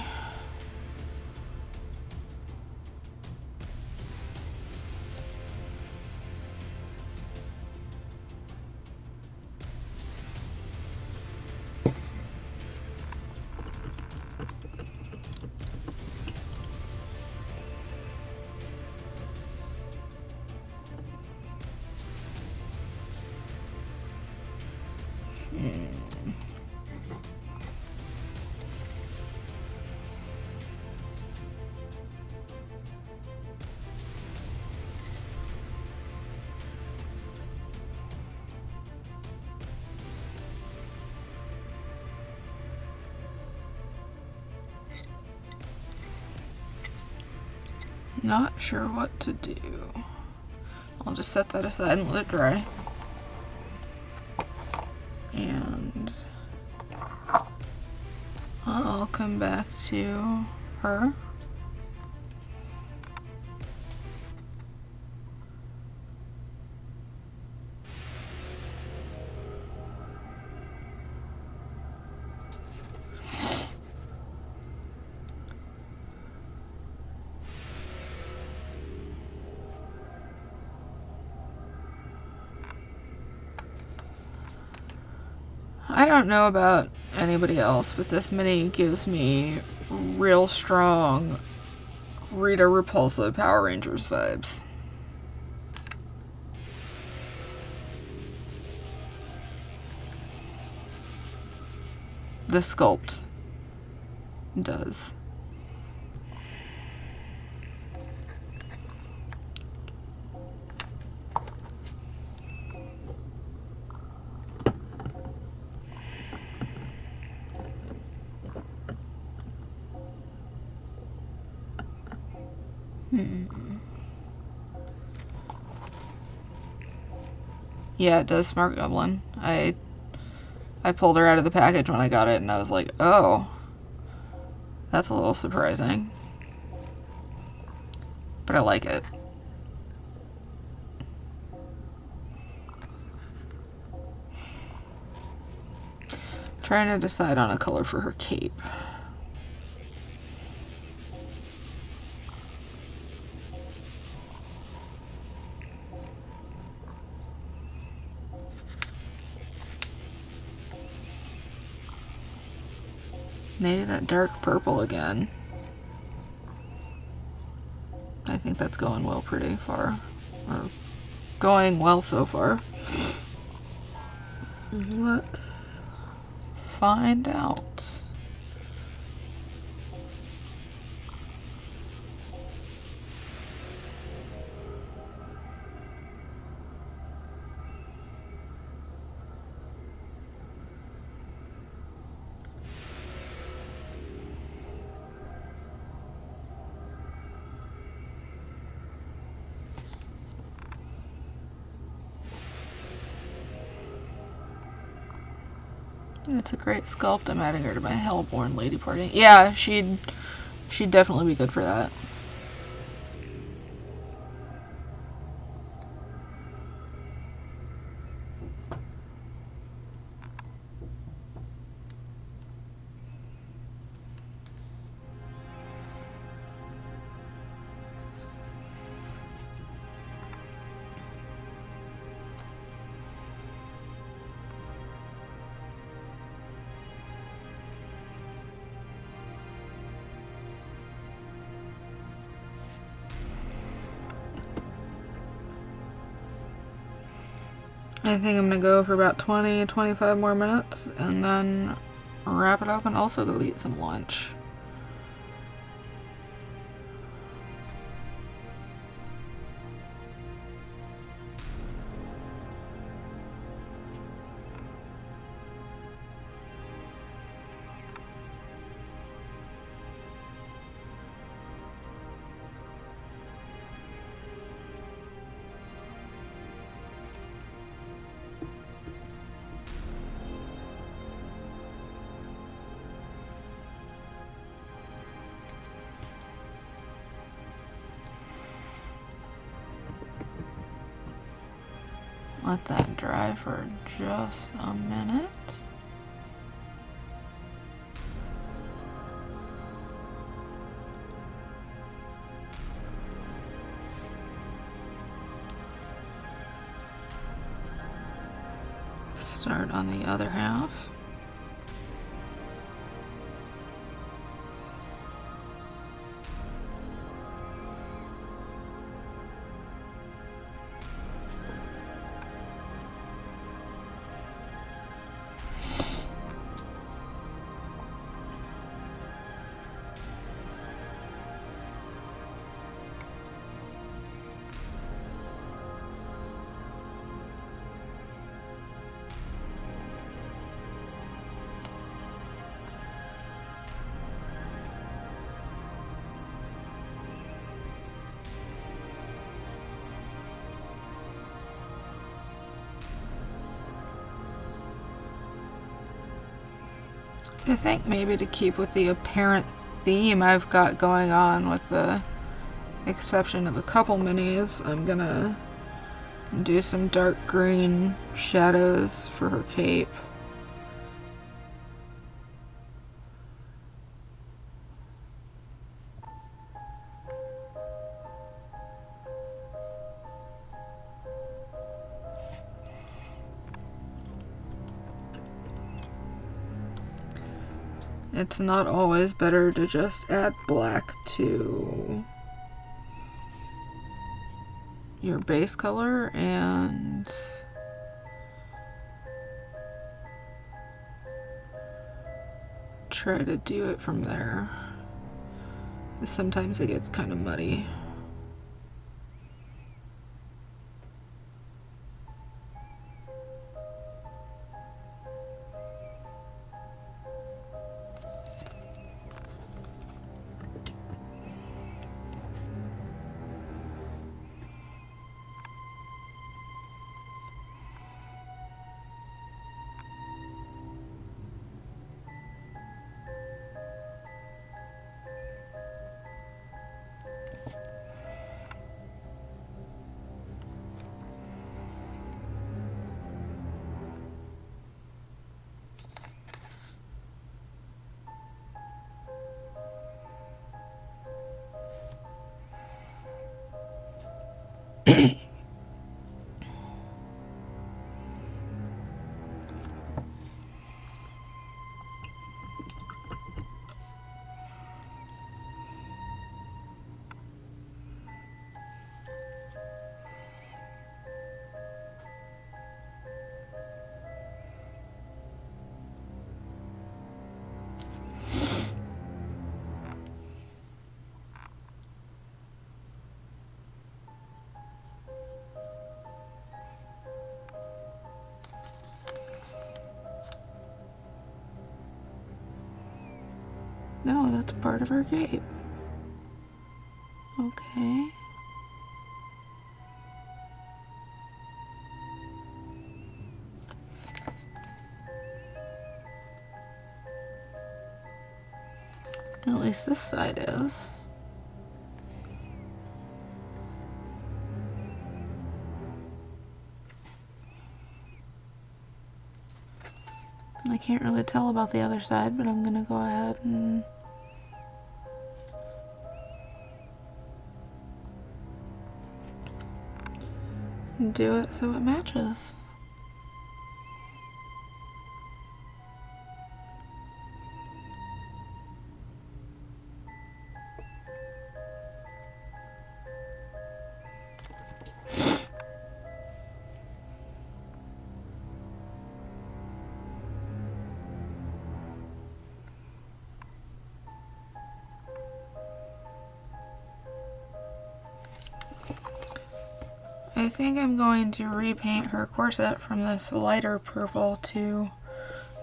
Not sure what to do. I'll just set that aside and let it dry. And I'll come back to her. I don't know about anybody else, but this mini gives me real strong Rita Repulsa Power Rangers vibes. the sculpt does. Yeah, it does Smart Goblin. I pulled her out of the package when I got it, and I was like, oh, that's a little surprising. But I like it. Trying to decide on a color for her cape. Maybe that dark purple again. I think that's going well pretty far. Or going well so far. Let's find out. It's a great sculpt. I'm adding her to my Hellborn lady party. Yeah, she'd definitely be good for that. I think I'm gonna go for about 20-25 more minutes and then wrap it up and also go eat some lunch. Let that dry for just a minute. Start on the other half. I think maybe to keep with the apparent theme I've got going on, with the exception of a couple minis, I'm gonna do some dark green shadows for her cape. It's not always better to just add black to your base color and try to do it from there. Sometimes it gets kind of muddy. No, that's part of her cape. Okay. At least this side is. I can't really tell about the other side, but I'm gonna go ahead and do it so it matches. I think I'm going to repaint her corset from this lighter purple to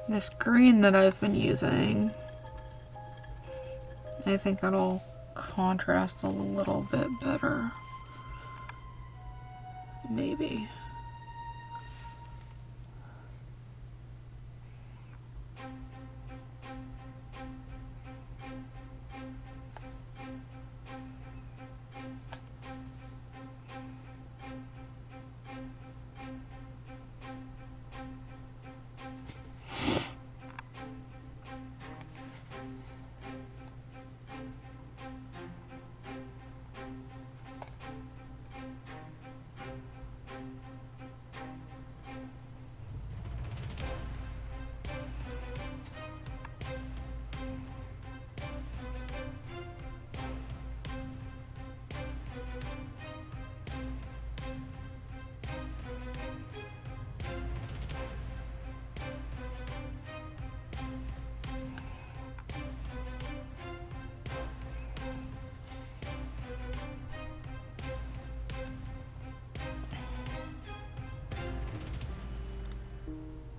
this green that I've been using. I think that'll contrast a little bit better. Maybe.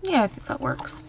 Yeah, I think that works.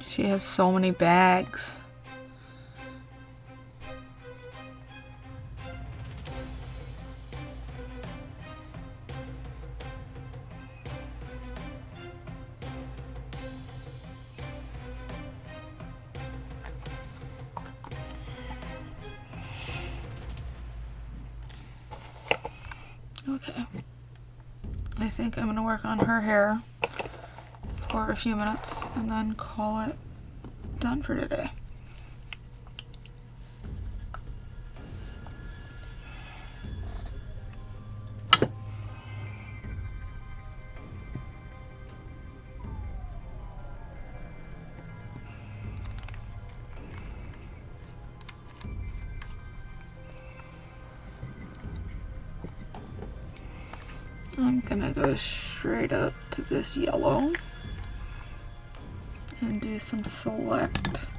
She has so many bags. Okay. I think I'm gonna work on her hair. for a few minutes and then call it done for today. I'm gonna go straight up to this yellow and do some select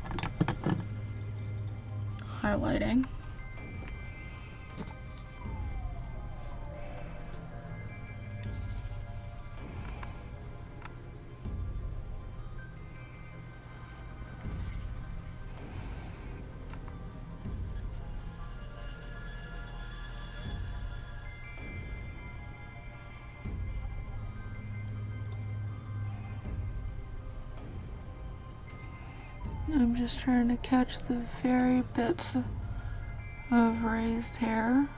highlighting. I'm just trying to catch the very bits of raised hair.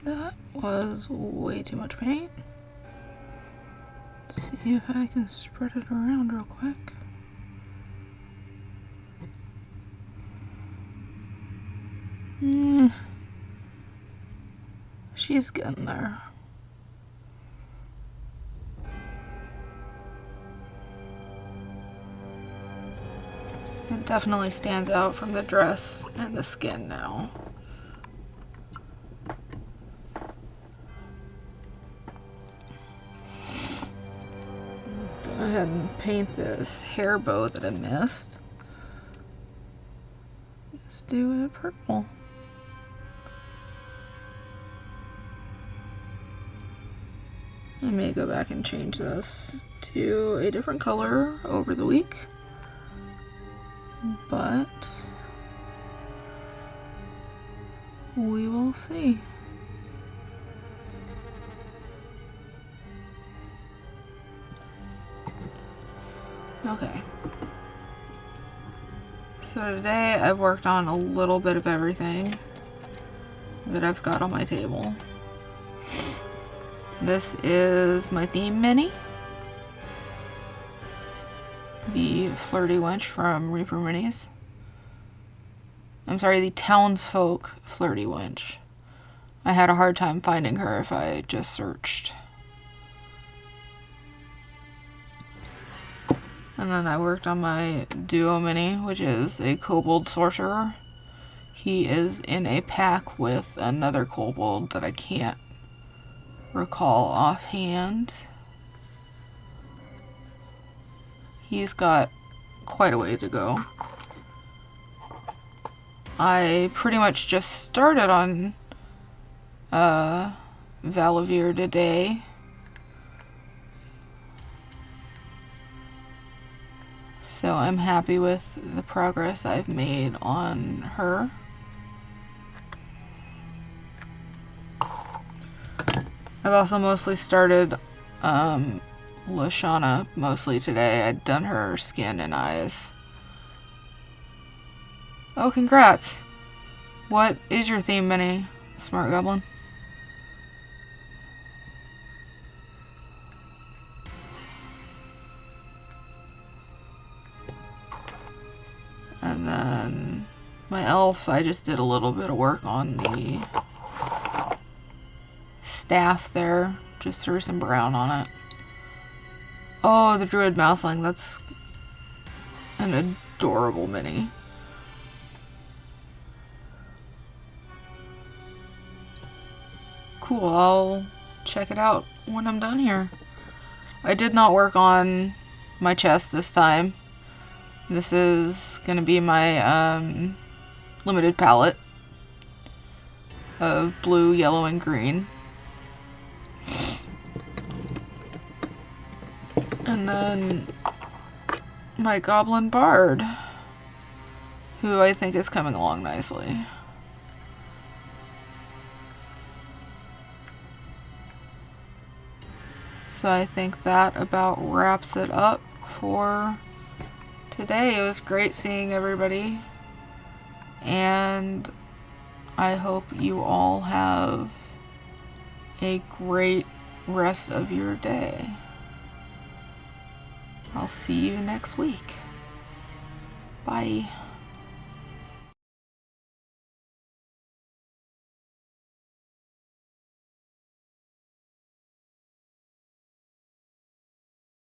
That was way too much paint. Let's see if I can spread it around real quick. She's getting there. It definitely stands out from the dress and the skin now. Go ahead and paint this hair bow that I missed. Let's do it purple. I may go back and change this to a different color over the week, but we will see. Okay. So today I've worked on a little bit of everything that I've got on my table. This is my theme mini, the Flirty Wench from Reaper Minis. I'm sorry, the Townsfolk Flirty Wench. I had a hard time finding her if I just searched. And then I worked on my Duo Mini, which is a Kobold Sorcerer. He is in a pack with another Kobold that I can't recall offhand. He's got quite a way to go. I pretty much just started on Valavir today. So I'm happy with the progress I've made on her. I've also mostly started Lashana mostly today. I'd done her skin and eyes. Oh, congrats! What is your theme, Mini, Smart Goblin? And then my elf, I just did a little bit of work on the staff there. Just threw some brown on it. Oh, the Druid Mouseling, that's an adorable mini. Cool, I'll check it out when I'm done here. I did not work on my chest this time. This is gonna be my limited palette of blue, yellow, and green. And then my Goblin Bard, who I think is coming along nicely. So I think that about wraps it up for today. It was great seeing everybody, and I hope you all have a great rest of your day. I'll see you next week. Bye.